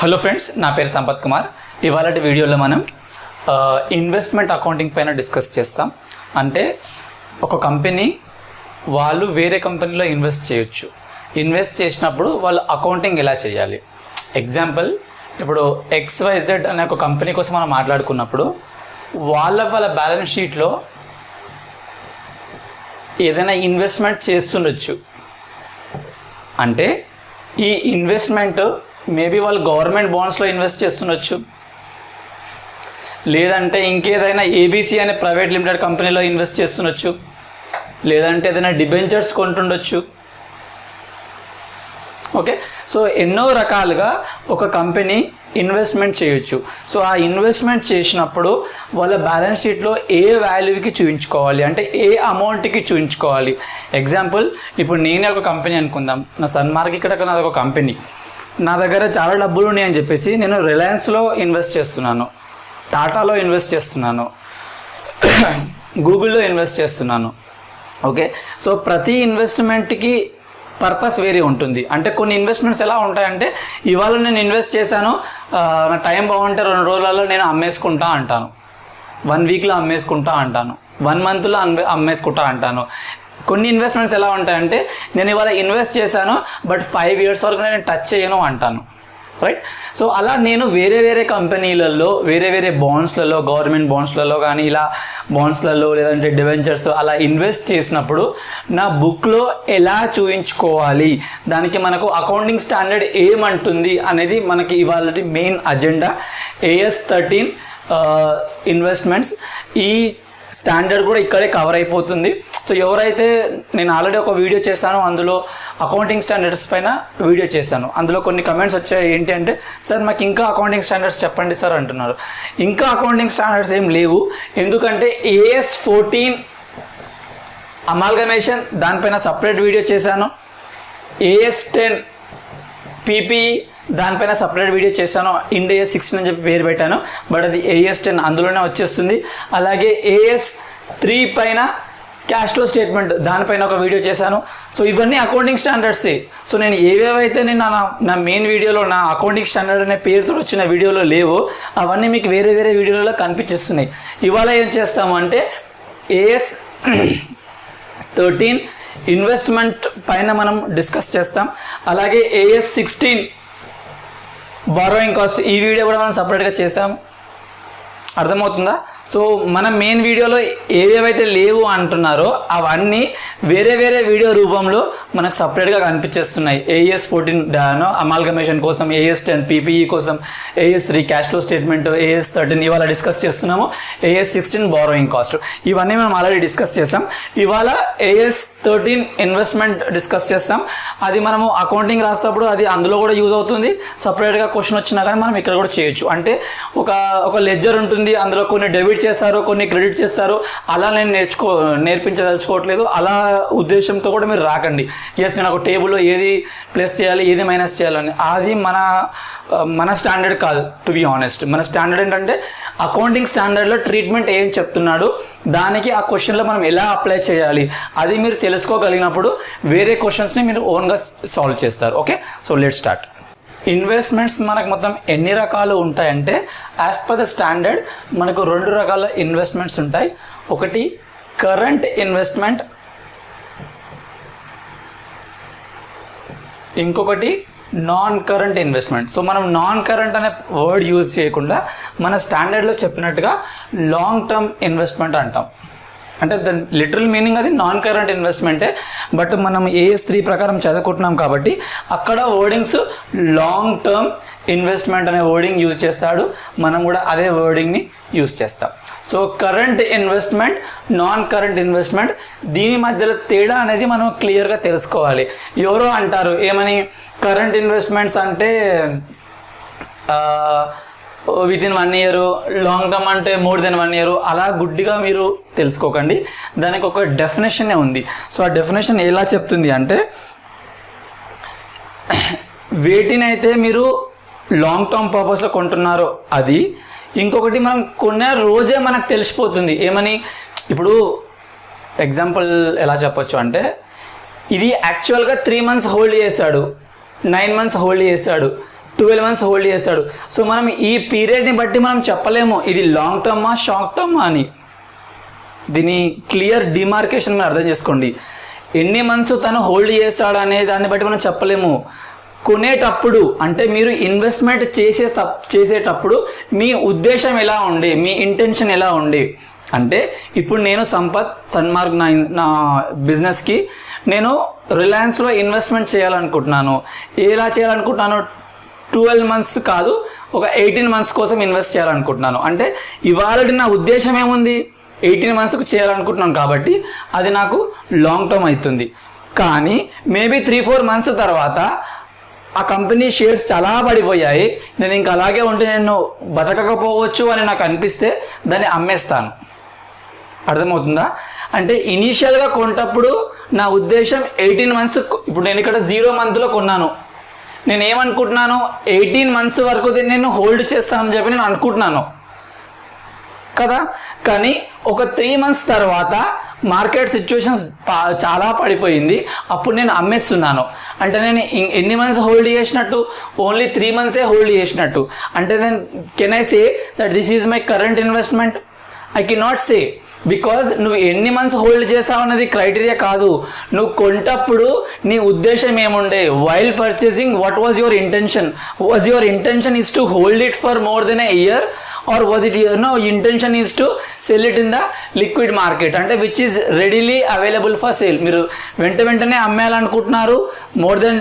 Hello friends, నా పేరు సంపత్ కుమార్. ఇవాళటి వీడియోలో మనం ఇన్వెస్ట్మెంట్ అకౌంటింగ్ పైన డిస్కస్ చేస్తాం. అంటే ఒక కంపెనీ వాళ్ళు వేరే కంపెనీలో ఇన్వెస్ట్ చేయొచ్చు. ఇన్వెస్ట్ చేసినప్పుడు వాళ్ళు అకౌంటింగ్ ఎలా చేయాలి. ఎగ్జాంపుల్, ఇప్పుడు XYZ అనే ఒక కంపెనీ కోసం మనం మాట్లాడుకున్నప్పుడు వాళ్ళ బ్యాలెన్స్ షీట్లో ఏదైనా ఇన్వెస్ట్మెంట్ చేస్తుండొచ్చు. అంటే ఈ ఇన్వెస్ట్మెంట్ మేబీ వాళ్ళు గవర్నమెంట్ బాండ్స్లో ఇన్వెస్ట్ చేస్తుండొచ్చు, లేదంటే ఇంకేదైనా ABC అనే ప్రైవేట్ లిమిటెడ్ కంపెనీలో ఇన్వెస్ట్ చేస్తుండొచ్చు, లేదంటే ఏదైనా డిబెంచర్స్ కొంటుండొచ్చు. ఓకే, సో ఎన్నో రకాలుగా ఒక కంపెనీ ఇన్వెస్ట్మెంట్ చేయొచ్చు. సో ఆ ఇన్వెస్ట్మెంట్ చేసినప్పుడు వాళ్ళ బ్యాలెన్స్ షీట్లో ఏ వాల్యూకి చూపించుకోవాలి, అంటే ఏ అమౌంట్కి చూపించుకోవాలి. ఎగ్జాంపుల్, ఇప్పుడు నేనే ఒక కంపెనీ అనుకుందాం, నా సన్మార్క్ ఇక్కడ నాది ఒక కంపెనీ, నా దగ్గర చాలా డబ్బులు ఉన్నాయని చెప్పేసి నేను రిలయన్స్లో ఇన్వెస్ట్ చేస్తున్నాను, టాటాలో ఇన్వెస్ట్ చేస్తున్నాను, గూగుల్లో ఇన్వెస్ట్ చేస్తున్నాను. ఓకే, సో ప్రతి ఇన్వెస్ట్మెంట్కి పర్పస్ వేరే ఉంటుంది. అంటే కొన్ని ఇన్వెస్ట్మెంట్స్ ఎలా ఉంటాయంటే, ఇవాళ నేను ఇన్వెస్ట్ చేశాను, నా టైం బాగుంటే 2 రోజులలో నేను అమ్మేసుకుంటా అంటాను, 1 వీక్లో అమ్మేసుకుంటా అంటాను, 1 మంత్లో అమ్మేసుకుంటా అంటాను. కొన్ని ఇన్వెస్ట్మెంట్స్ ఎలా ఉంటాయంటే, నేను ఇవాళ ఇన్వెస్ట్ చేశాను బట్ 5 years వరకు నేను టచ్ చేయను అంటాను, రైట్. సో అలా నేను వేరే కంపెనీలలో వేరే బాండ్స్లలో, గవర్నమెంట్ బాండ్స్లలో కానీ ఇలా బాండ్స్లలో లేదంటే డిబెంచర్స్ అలా ఇన్వెస్ట్ చేసినప్పుడు నా బుక్లో ఎలా చూయించుకోవాలి, దానికి మనకు అకౌంటింగ్ స్టాండర్డ్ ఏమంటుంది అనేది మనకి ఇవాళ మెయిన్ అజెండా. AS 13 ఇన్వెస్ట్మెంట్స్, ఈ స్టాండర్డ్ కూడా ఇక్కడే కవర్ అయిపోతుంది. సో ఎవరైతే, నేను ఆల్రెడీ ఒక వీడియో చేశాను, అందులో అకౌంటింగ్ స్టాండర్డ్స్ పైన వీడియో చేశాను. అందులో కొన్ని కమెంట్స్ వచ్చాయి, ఏంటి అంటే, సార్ మాకు ఇంకా అకౌంటింగ్ స్టాండర్డ్స్ చెప్పండి సార్ అంటున్నారు. ఇంకా అకౌంటింగ్ స్టాండర్డ్స్ ఏం లేవు, ఎందుకంటే AS 14 అమాల్గమేషన్ దానిపైన సపరేట్ వీడియో చేశాను. AS 10 PPE దానిపైన సపరేట్ వీడియో చేశాను. ఇండ్ AS 16 అని చెప్పి పేరు పెట్టాను, బట్ అది AS 10 అందులోనే వచ్చేస్తుంది. అలాగే AS 3 పైన క్యాష్ ఫ్లో స్టేట్మెంట్ దానిపైన ఒక వీడియో చేశాను. సో ఇవన్నీ అకౌంటింగ్ స్టాండర్డ్సే. సో నేను ఏవేవైతే నేను నా మెయిన్ వీడియోలో నా అకౌంటింగ్ స్టాండర్డ్ అనే పేరుతో వచ్చిన వీడియోలో లేవో అవన్నీ మీకు వేరే వీడియోలలో కనిపించేస్తున్నాయి. ఇవాళ ఏం చేస్తాము అంటే, AS 13 ఇన్వెస్ట్మెంట్ పైన మనం డిస్కస్ చేస్తాం. అలాగే AS 16 బారోయింగ్ కాస్ట్, ఈ వీడియో కూడా మనం సపరేట్గా చేసాం. అర్థమవుతుందా? సో మన మెయిన్ వీడియోలో ఏవేవైతే లేవు అంటున్నారో అవన్నీ వేరే వీడియో రూపంలో మనకు సపరేట్గా కనిపించేస్తున్నాయి. AS 14 అమాల్గమేషన్ కోసం, AS 10 PPE కోసం, AS 3 cash flow statement, AS 13 ఇవాళ డిస్కస్ చేస్తున్నాము. AS 16 బారోయింగ్ కాస్ట్, ఇవన్నీ మనం ఆల్రెడీ డిస్కస్ చేసాం. ఇవాళ AS 13 ఇన్వెస్ట్మెంట్ డిస్కస్ చేస్తాం. అది మనము అకౌంటింగ్ రాసేటప్పుడు అది అందులో కూడా యూజ్ అవుతుంది. సపరేట్గా క్వశ్చన్ వచ్చినా కానీ మనం ఇక్కడ కూడా చేయొచ్చు. అంటే ఒక లెడ్జర్ ఉంటుంది, అందులో కొన్ని డెబిట్ చేస్తారు, కొన్ని క్రెడిట్ చేస్తారు. అలా నేను నేర్పించదలుచుకోవట్లేదు. అలా ఉద్దేశంతో కూడా మీరు రాకండి. ఎస్, నేను ఒక టేబుల్లో ఏది ప్లస్ చేయాలి, ఏది మైనస్ చేయాలని, అది మన స్టాండర్డ్ కాదు. టు బి ఆనెస్ట్, మన స్టాండర్డ్ ఏంటంటే అకౌంటింగ్ స్టాండర్డ్లో ట్రీట్మెంట్ ఏం చెప్తున్నాడు, దానికి ఆ క్వశ్చన్లో మనం ఎలా అప్లై చేయాలి, అది మీరు తెలుసుకోగలిగినప్పుడు వేరే క్వశ్చన్స్ని మీరు ఓన్గా సాల్వ్ చేస్తారు. Okay, so let's start. Investments మనకు మొత్తం ఎన్ని రకాలు ఉంటాయంటే, యాజ్ పర్ ద స్టాండర్డ్ మనకు 2 రకాల ఇన్వెస్ట్మెంట్స్ ఉంటాయి. ఒకటి కరెంట్ ఇన్వెస్ట్మెంట్, ఇంకొకటి నాన్ కరెంట్ ఇన్వెస్ట్మెంట్. సో మనం నాన్ కరెంట్ అనే వర్డ్ యూజ్ చేయకుండా మన స్టాండర్డ్లో చెప్పినట్టుగా లాంగ్ టర్మ్ ఇన్వెస్ట్మెంట్ అంటాం. అంటే దాని లిటరల్ మీనింగ్ అది నాన్ కరెంట్ ఇన్వెస్ట్మెంటే, బట్ మనం AS 3 ప్రకారం చదువుకుంటున్నాం కాబట్టి అక్కడ వర్డింగ్స్ లాంగ్ టర్మ్ ఇన్వెస్ట్మెంట్ అనే వర్డింగ్ యూజ్ చేస్తాడు, మనం కూడా అదే వర్డింగ్ని యూజ్ చేస్తాం. So current investment, non current investment, దీని మధ్యలో తేడా అనేది మనం క్లియర్గా తెలుసుకోవాలి. ఎవరో అంటారు ఏమని, కరెంట్ ఇన్వెస్ట్మెంట్స్ అంటే వితిన్ 1 year, లాంగ్ టర్మ్ అంటే మోర్ దెన్ 1 year, అలా గుడ్డిగా మీరు తెలుసుకోకండి. దానికి ఒక డెఫినేషనే ఉంది. సో ఆ డెఫినేషన్ ఎలా చెప్తుంది అంటే, వేటినైతే మీరు లాంగ్ టర్మ్ పర్పస్లో కొంటున్నారో అది, ఇంకొకటి మనం కొన్న రోజే మనకు తెలిసిపోతుంది. ఏమని, ఇప్పుడు ఎగ్జాంపుల్ ఎలా చెప్పొచ్చు అంటే, ఇది యాక్చువల్గా 3 months హోల్డ్ చేశాడు, 9 months హోల్డ్ చేశాడు, 12 మంత్స్ హోల్డ్ చేస్తాడు. సో మనం ఈ పీరియడ్ని బట్టి మనం చెప్పలేము ఇది లాంగ్ టర్మా షార్ట్ టర్మా అని. దీని క్లియర్ డిమార్కేషన్ మీరు అర్థం చేసుకోండి. ఎన్ని మంత్స్ తను హోల్డ్ చేస్తాడు అనే దాన్ని బట్టి మనం చెప్పలేము. కొనేటప్పుడు అంటే మీరు ఇన్వెస్ట్మెంట్ చేసేటప్పుడు మీ ఉద్దేశం ఎలా ఉండే, మీ ఇంటెన్షన్ ఎలా ఉండే అంటే ఇప్పుడు నేను సంపత్ సన్మార్గ్ నా బిజినెస్కి నేను రిలయన్స్లో ఇన్వెస్ట్మెంట్ చేయాలనుకుంటున్నాను. ఎలా చేయాలనుకుంటున్నాను? 12 మంత్స్ కాదు, ఒక 18 మంత్స్ కోసం ఇన్వెస్ట్ చేయాలనుకుంటున్నాను. అంటే ఇవాళ నా ఉద్దేశం ఏముంది? 18 మంత్స్కి చేయాలనుకుంటున్నాను కాబట్టి అది నాకు లాంగ్ టర్మ్ అవుతుంది. కానీ మేబీ 3-4 మంత్స్ తర్వాత ఆ కంపెనీ షేర్స్ చాలా పడిపోయాయి, నేను ఇంకా అలాగే ఉంటే నేను బతకకపోవచ్చు అని నాకు అనిపిస్తే దాన్ని అమ్మేస్తాను. అర్థమవుతుందా? అంటే ఇనీషియల్గా కొన్నప్పుడు నా ఉద్దేశం 18 మంత్స్, ఇప్పుడు నేను ఇక్కడ 0 మంత్లో కొన్నాను, నేను ఏమనుకుంటున్నాను 18 మంత్స్ వరకు నేను హోల్డ్ చేస్తానని చెప్పి నేను అనుకుంటున్నాను కదా. కానీ ఒక 3 మంత్స్ తర్వాత మార్కెట్ సిచ్యువేషన్స్ చాలా పడిపోయింది, అప్పుడు నేను అమ్మేస్తున్నాను. అంటే నేను ఎన్ని మంత్స్ హోల్డ్ చేసినట్టు? ఓన్లీ 3 మంత్సే హోల్డ్ చేసినట్టు. అంటే then can I say that this is my current investment? I can not say, because నువ్వు ఎన్ని మంత్స్ హోల్డ్ చేసావు అన్నది క్రైటీరియా కాదు. నువ్వు కొంటప్పుడు నీ ఉద్దేశం ఏముండే? While purchasing what was your intention? Was your intention is to hold it for more than a year, or was it no intention is to sell it in the liquid market, అంటే which is readily available for sale. మీరు వెంటనే అమ్మేయాలనుకుంటున్నారు, more than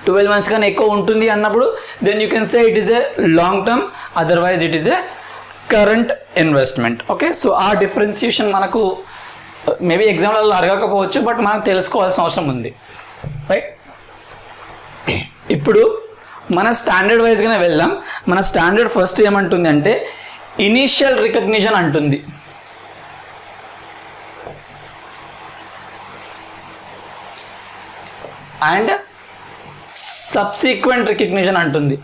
12 months కన్నా ఎక్కువ ఉంటుంది అన్నప్పుడు then you can say it is a long term, otherwise it is a current investment. Okay, so ఆ differentiation మనకు maybe ఎగ్జామ్లలో అడగకపోవచ్చు, బట్ మనం తెలుసుకోవాల్సిన అవసరం ఉంది, రైట్? ఇప్పుడు మన స్టాండర్డ్ వైజ్గానే వెళ్దాం. మన స్టాండర్డ్ ఫస్ట్ ఏమంటుంది అంటే ఇనీషియల్ రికగ్నిషన్ అంటుంది. అండ్ సబ్సీక్వెంట్ రికగ్నిషన్ అంటుంది.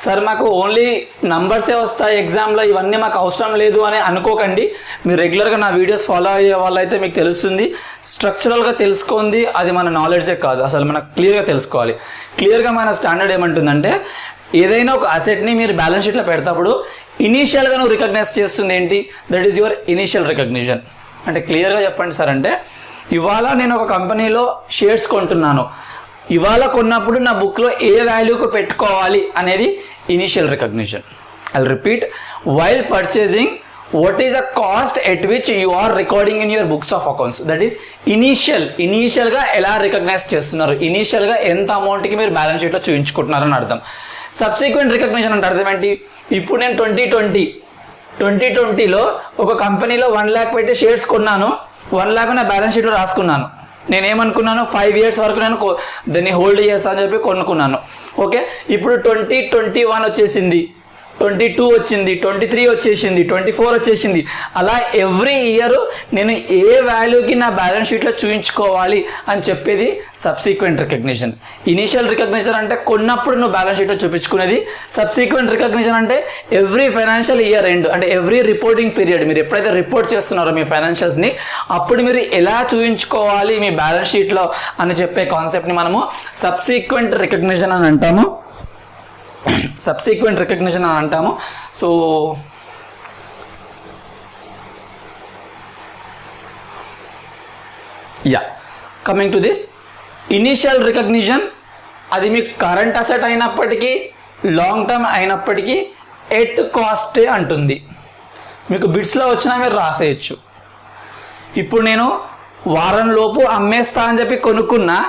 సార్ మాకు ఓన్లీ నంబర్సే వస్తాయి ఎగ్జామ్లో, ఇవన్నీ మాకు అవసరం లేదు అని అనుకోకండి. మీరు రెగ్యులర్గా నా వీడియోస్ ఫాలో అయ్యే వాళ్ళైతే మీకు తెలుస్తుంది. స్ట్రక్చరల్గా తెలుసుకోండి, అది మన నాలెడ్జే కాదు, అసలు మనకు క్లియర్గా తెలుసుకోవాలి. క్లియర్గా మన స్టాండర్డ్ ఏమంటుందంటే ఏదైనా ఒక అసెట్ని మీరు బ్యాలెన్స్ షీట్లో పెడతాప్పుడు ఇనీషియల్గా నువ్వు రికగ్నైజ్ చేస్తుంది ఏంటి? That is your initial recognition. అంటే క్లియర్గా చెప్పండి సార్ అంటే ఇవాళ నేను ఒక కంపెనీలో షేర్స్ కొంటున్నాను, ఇవాళ కొన్నప్పుడు నా బుక్లో ఏ వాల్యూకు పెట్టుకోవాలి అనేది initial recognition. I repeat, while purchasing what is the cost at which you are recording in your books of accounts, that is ఇనీషియల్గా ఎలా రికగ్నైజ్ చేస్తున్నారు, ఇనీషియల్గా ఎంత అమౌంట్కి మీరు బ్యాలెన్స్ షీట్లో చూపించుకుంటున్నారని అర్థం. సబ్సిక్వెంట్ రికగ్నిషన్ అంటే అర్థం ఏంటి? ఇప్పుడు నేను 2020లో ఒక కంపెనీలో 1 lakh పెట్టి షేర్స్ కొన్నాను, 1 lakh నా బ్యాలెన్స్ షీట్లో రాసుకున్నాను. నేనేమనుకున్నాను 5 years వరకు నేను దాన్ని హోల్డ్ చేస్తా అని చెప్పి కొనుక్కున్నాను. ఓకే, ఇప్పుడు 2021 వచ్చేసింది, 22 వచ్చింది, 23 వచ్చేసింది, 24 వచ్చేసింది. అలా ఎవ్రీ ఇయర్ నేను ఏ వాల్యూకి నా బ్యాలెన్స్ షీట్లో చూపించుకోవాలి అని చెప్పేది సబ్సీక్వెంట్ రికగ్నిషన్. ఇనీషియల్ రికగ్నిషన్ అంటే కొన్నప్పుడు నువ్వు బ్యాలెన్స్ షీట్లో చూపించుకునేది. సబ్సీక్వెంట్ రికగ్నిషన్ అంటే ఎవ్రీ ఫైనాన్షియల్ ఇయర్ ఎండ్, అంటే ఎవ్రీ రిపోర్టింగ్ పీరియడ్ మీరు ఎప్పుడైతే రిపోర్ట్ చేస్తున్నారో మీ ఫైనాన్షియల్స్ని, అప్పుడు మీరు ఎలా చూపించుకోవాలి మీ బ్యాలెన్స్ షీట్లో అని చెప్పే కాన్సెప్ట్ని మనము సబ్సీక్వెంట్ రికగ్నిషన్ అని అంటాము. సబ్సీక్వెంట్ రికగ్నిషన్ అని అంటాము. So coming to this initial recognition, అది మీకు కరెంట్ అసెట్ అయినప్పటికీ లాంగ్ టర్మ్ అయినప్పటికీ ఎట్ కాస్టే అంటుంది. మీకు బిట్స్లో వచ్చినా మీరు రాసేయచ్చు. ఇప్పుడు నేను వారం లోపు అమ్మేస్తా అని చెప్పి కొనుక్కున్నా,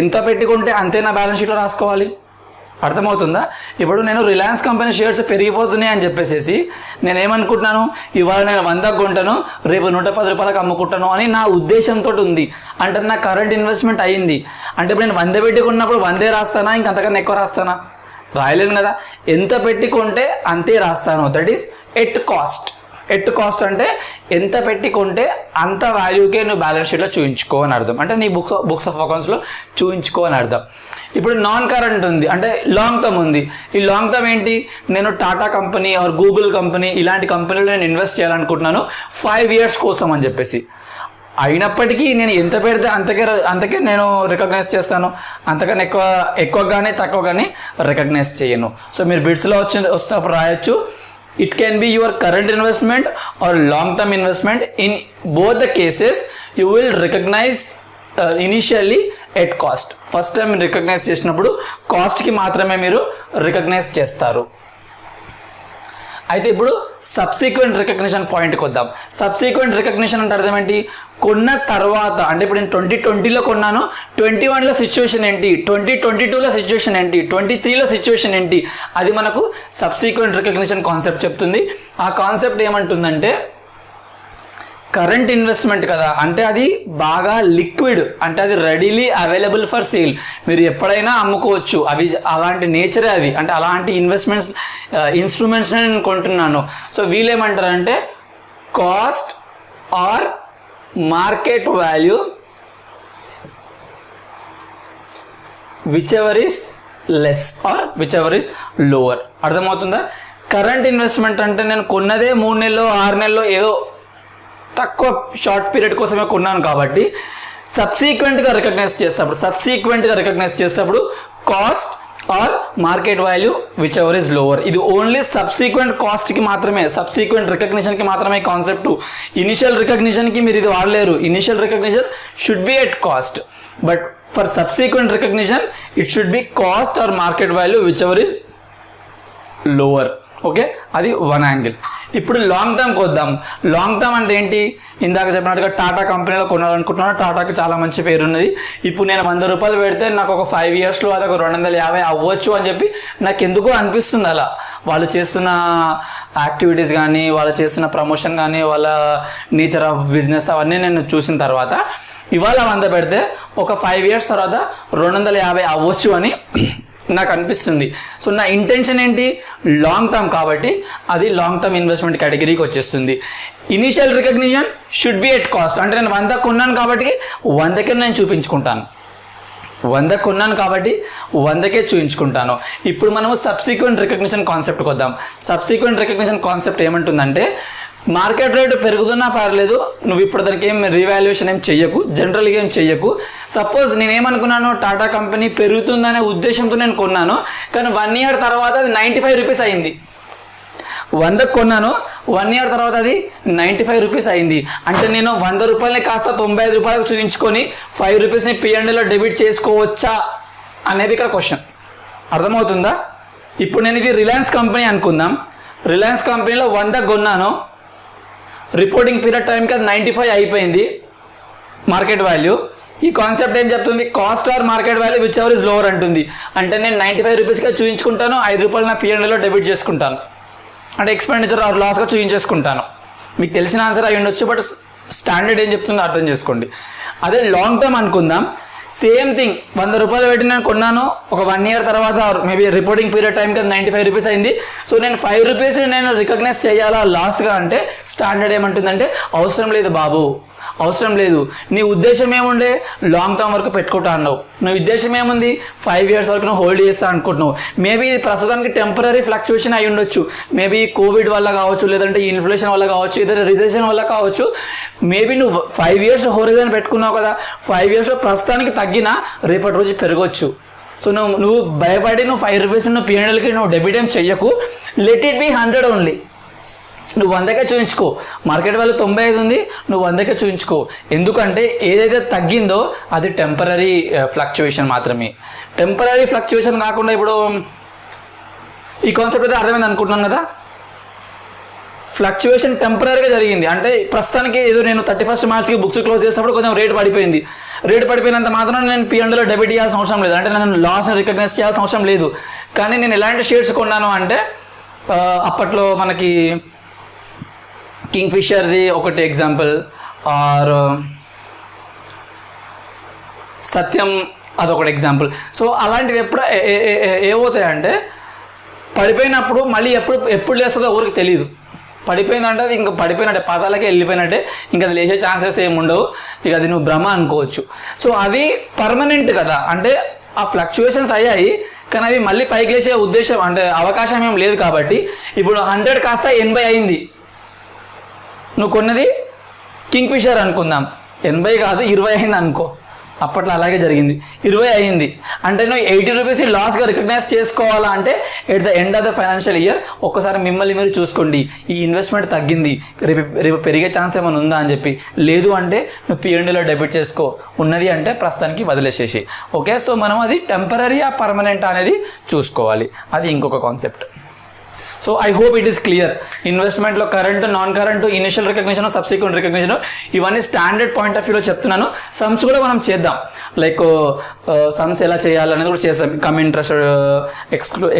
ఎంత పెట్టుకుంటే అంతే నా బ్యాలెన్స్ షీట్లో రాసుకోవాలి. అర్థమవుతుందా? ఇప్పుడు నేను రిలయన్స్ కంపెనీ షేర్స్ పెరిగిపోతున్నాయి అని చెప్పేసి నేనేమనుకుంటున్నాను, ఇవాళ నేను 100 కొంటాను, రేపు 110 రూపాయలకు అమ్ముకుంటాను అని నా ఉద్దేశంతో ఉంది. అంటే నా కరెంట్ ఇన్వెస్ట్మెంట్ అయ్యింది. అంటే ఇప్పుడు నేను 100 పెట్టుకున్నప్పుడు 100 రాస్తానా, ఇంకంతకన్నా ఎక్కువ రాస్తానా? రాయలేను కదా. ఎంత పెట్టుకుంటే అంతే రాస్తాను. That is at cost. At cost అంటే ఎంత పెట్టి కొంటే అంత వాల్యూకే నువ్వు బ్యాలెన్స్ షీట్లో చూపించుకో అని అర్థం. అంటే నీ బుక్స్ ఆఫ్ అకౌంట్స్లో చూపించుకో అని అర్థం. ఇప్పుడు నాన్ కరెంట్ ఉంది, అంటే లాంగ్ టర్మ్ ఉంది. ఈ లాంగ్ టర్మ్ ఏంటి? నేను Tata company are Google company ఇలాంటి కంపెనీలో నేను ఇన్వెస్ట్ చేయాలనుకుంటున్నాను 5 years కోసం అని చెప్పేసి. అయినప్పటికీ నేను ఎంత పెడితే అంతకే నేను రికగ్నైజ్ చేస్తాను, అంతకన్నా ఎక్కువ కానీ తక్కువ కానీ రికగ్నైజ్ చేయను. సో మీరు బిడ్స్లో వస్తున్నప్పుడు రాయొచ్చు, it can be your current investment or long term investment. In both the cases you will recognize initially at cost. First time recognize చేసినప్పుడు కాస్ట్కి మాత్రమే మీరు రికగ్నైజ్ చేస్తారు. అయితే ఇప్పుడు సబ్సీక్వెంట్ రికగ్నిషన్ పాయింట్కి వద్దాం. సబ్సీక్వెంట్ రికగ్నిషన్ అంటే అర్థం ఏంటి? కొన్న తర్వాత, అంటే ఇప్పుడు నేను 2020లో కొన్నాను, 21లో సిచ్యువేషన్ ఏంటి, 2022లో సిచ్యువేషన్ ఏంటి, 23లో సిచ్యువేషన్ ఏంటి, అది మనకు సబ్సీక్వెంట్ రికగ్నిషన్ కాన్సెప్ట్ చెప్తుంది. ఆ కాన్సెప్ట్ ఏమంటుందంటే, కరెంట్ ఇన్వెస్ట్మెంట్ కదా, అంటే అది బాగా లిక్విడ్, అంటే అది రెడీలీ అవైలబుల్ ఫర్ సేల్, మీరు ఎప్పుడైనా అమ్ముకోవచ్చు, అవి అలాంటి నేచరే అవి, అంటే అలాంటి ఇన్స్ట్రుమెంట్స్ నేను కొంటున్నాను. సో వీళ్ళు ఏమంటారంటే cost or market value whichever is less or whichever is lower. అర్థమవుతుందా? కరెంట్ ఇన్వెస్ట్మెంట్ అంటే నేను కొన్నదే 3 నెలలో 6 నెలలో ఏదో తక్కువ షార్ట్ పీరియడ్ కోసమే కొన్నాను కాబట్టి సబ్సీక్వెంట్గా రికగ్నైజ్ చేసేటప్పుడు cost or market value whichever is lower. ఇది ఓన్లీ సబ్సీక్వెంట్ కాస్ట్కి మాత్రమే, సబ్సీక్వెంట్ రికగ్నిషన్కి మాత్రమే కాన్సెప్ట్. ఇనిషియల్ రికగ్నిషన్కి మీరు ఇది వాడలేరు. Initial recognition should be at cost, but for subsequent recognition it should be cost or market value whichever is lower. Okay, అది one angle. ఇప్పుడు లాంగ్ టర్మ్కి వద్దాం. లాంగ్ టర్మ్ అంటే ఏంటి? ఇందాక చెప్పినట్టుగా టాటా కంపెనీలో కొనాలనుకుంటున్నాను, టాటాకి చాలా మంచి పేరు ఉన్నది. ఇప్పుడు నేను 100 రూపాయలు పెడితే నాకు ఒక 5 yearsలో అది ఒక 250 అవ్వచ్చు అని చెప్పి నాకు ఎందుకో అనిపిస్తుంది. అలా వాళ్ళు చేస్తున్న యాక్టివిటీస్ కానీ, వాళ్ళు చేస్తున్న ప్రమోషన్ కానీ, వాళ్ళ నేచర్ ఆఫ్ బిజినెస్ అవన్నీ నేను చూసిన తర్వాత ఇవాళ 100 పెడితే ఒక 5 years తర్వాత 250 అవ్వచ్చు అని నాకు అనిపిస్తుంది. సో నా ఇంటెన్షన్ ఏంటి? లాంగ్ టర్మ్ కాబట్టి అది లాంగ్ టర్మ్ ఇన్వెస్ట్మెంట్ కేటగిరీకి వచ్చేస్తుంది. Initial recognition should be at cost, అంటే నేను 100 కొన్నాను కాబట్టి 100కే నేను చూపించుకుంటాను, 100 కొన్నాను కాబట్టి 100కే చూపించుకుంటాను. ఇప్పుడు మనము సబ్సీక్వెంట్ రికగ్నిషన్ కాన్సెప్ట్కి వద్దాం. సబ్సీక్వెంట్ రికగ్నిషన్ కాన్సెప్ట్ ఏమంటుందంటే, మార్కెట్ రేటు పెరుగుతున్నా పర్లేదు, నువ్వు ఇప్పుడు దానికి ఏం రీవాల్యుయేషన్ ఏం చెయ్యకు, జనరల్గా ఏం చెయ్యకు. సపోజ్ నేనేమనుకున్నాను, టాటా కంపెనీ పెరుగుతుందనే ఉద్దేశంతో నేను కొన్నాను, కానీ 1 year తర్వాత అది 95 రూపీస్ అయింది. 100 కొన్నాను, 1 year తర్వాత అది 95 రూపీస్ అయింది. అంటే నేను 100 రూపాయలని కాస్త 95 రూపాయలకు చూపించుకొని 5 రూపీస్ని P&Lలో డెబిట్ చేసుకోవచ్చా అనేది ఇక్కడ క్వశ్చన్. అర్థమవుతుందా? ఇప్పుడు నేను ఇది రిలయన్స్ కంపెనీ అనుకుందాం. రిలయన్స్ కంపెనీలో 100 కొన్నాను, రిపోర్టింగ్ పీరియడ్ టైంకి అది 95 అయిపోయింది మార్కెట్ వాల్యూ. ఈ కాన్సెప్ట్ ఏం చెప్తుంది? Cost or market value whichever is lower అంటుంది. అంటే నేను 95 రూపీస్గా చూపించుకుంటాను, 5 రూపాయలు నా P&Lలో డెబిట్ చేసుకుంటాను, అంటే ఎక్స్పెండిచర్ ఆర్ లాస్గా చూపించేసుకుంటాను. మీకు తెలిసిన ఆన్సర్ అయి ఉండొచ్చు, బట్ స్టాండర్డ్ ఏం చెప్తుందో అర్థం చేసుకోండి. అదే లాంగ్ టర్మ్ అనుకుందాం, సేమ్ థింగ్. 100 రూపాయలు పెట్టి నేను కొన్నాను, ఒక 1 year తర్వాత మేబీ రిపోర్టింగ్ పీరియడ్ టైంకి 95 రూపీస్ అయింది. సో నేను 5 రూపీస్ నేను రికగ్నైజ్ చేయాలా లాస్గా అంటే స్టాండర్డ్ ఏమంటుందంటే, అవసరం లేదు బాబు, అవసరం లేదు. నీ ఉద్దేశం ఏముండే? లాంగ్ టర్మ్ వరకు పెట్టుకుంటా అన్నావు. నీ ఉద్దేశం ఏముంది? 5 years వరకు నువ్వు హోల్డ్ చేస్తా అనుకుంటున్నావు. మేబీ ఇది ప్రస్తుతానికి టెంపరీ ఫ్లక్చువేషన్ అయి ఉండొచ్చు, మేబీ కోవిడ్ వల్ల కావచ్చు, లేదంటే ఇన్ఫ్లేషన్ వల్ల కావచ్చు, ఇతర రిసెషన్ వల్ల కావచ్చు. మేబీ నువ్వు 5 years హోరిజన్ పెట్టుకున్నావు కదా, 5 yearsలో ప్రస్తుతానికి తగ్గినా రేపటి రోజు పెరగవచ్చు. సో నువ్వు భయపడి నువ్వు 5 రూపీస్ నువ్వు P&Lకి నువ్వు డెబిట్ ఏం చెయ్యకు. Let it be 100 only. నువ్వు 100కే చూపించుకో. మార్కెట్ వాల్యూ 95 ఉంది, నువ్వు 100కే చూపించుకో. ఎందుకంటే ఏదైతే తగ్గిందో అది టెంపరీ ఫ్లక్చువేషన్ మాత్రమే. టెంపరీ ఫ్లక్చువేషన్ కాకుండా ఇప్పుడు ఈ కాన్సెప్ట్ అయితే అర్థమైంది అనుకుంటున్నాను కదా. ఫ్లక్చువేషన్ టెంపరీగా జరిగింది అంటే ప్రస్తుతానికి ఏదో నేను 31st Marchకి బుక్స్ క్లోజ్ చేసినప్పుడు కొంచెం రేట్ పడిపోయింది. రేట్ పడిపోయినంత మాత్రం నేను P&Lలో డెబిట్ చేయాల్సిన అవసరం లేదు, అంటే నేను లాస్ని రికగ్నైజ్ చేయాల్సిన అవసరం లేదు. కానీ నేను ఎలాంటి షేర్స్ కొన్నాను అంటే, అప్పట్లో మనకి కింగ్ఫిషర్ది ఒకటి ఎగ్జాంపుల్, ఆర్ సత్యం అదొకటి ఎగ్జాంపుల్. సో అలాంటివి ఎప్పుడు ఏమవుతాయంటే, పడిపోయినప్పుడు మళ్ళీ ఎప్పుడు లేస్తుందో ఎవరికి తెలియదు. పడిపోయిందంటే అది ఇంకా పడిపోయినట్టే, పాతాలకే వెళ్ళిపోయినట్టే, ఇంకా అది లేచే ఛాన్సెస్ ఏమి ఉండవు. ఇక అది నువ్వు భ్రమ అనుకోవచ్చు. సో అవి పర్మనెంట్ కదా, అంటే ఆ ఫ్లక్చువేషన్స్ అయ్యాయి కానీ అవి మళ్ళీ పైకి లేచే ఉద్దేశం అంటే అవకాశం ఏం లేదు. కాబట్టి ఇప్పుడు 100 కాస్త 80 అయింది. నువ్వు కొన్నది కింగ్ఫిషర్ అనుకుందాం, 80 కాదు 20 అయింది అనుకో, అప్పట్లో అలాగే జరిగింది, 20 అయింది అంటే నువ్వు 80 రూపీస్ లాస్గా రికగ్నైజ్ చేసుకోవాలా అంటే at the end of the financial year ఒక్కసారి మిమ్మల్ని మీరు చూసుకోండి, ఈ ఇన్వెస్ట్మెంట్ తగ్గింది, రేపు పెరిగే ఛాన్స్ ఏమైనా ఉందా అని చెప్పి. లేదు అంటే నువ్వు P&Lలో డెబిట్ చేసుకో, ఉన్నది అంటే ప్రస్తుతానికి వదిలేసేసి. ఓకే, సో మనం అది టెంపరీ ఆ పర్మనెంట్ అనేది చూసుకోవాలి, అది ఇంకొక concept. So I hope it is clear. ఇన్వెస్ట్మెంట్లో current, non current, initial recognition, subsequent recognition, ఇవన్నీ స్టాండర్డ్ పాయింట్ ఆఫ్ వ్యూలో చెప్తున్నాను. సమ్స్ కూడా మనం చేద్దాం, లైక్ సమ్స్ ఎలా చేయాలనేది కూడా చేస్తాం, come interest,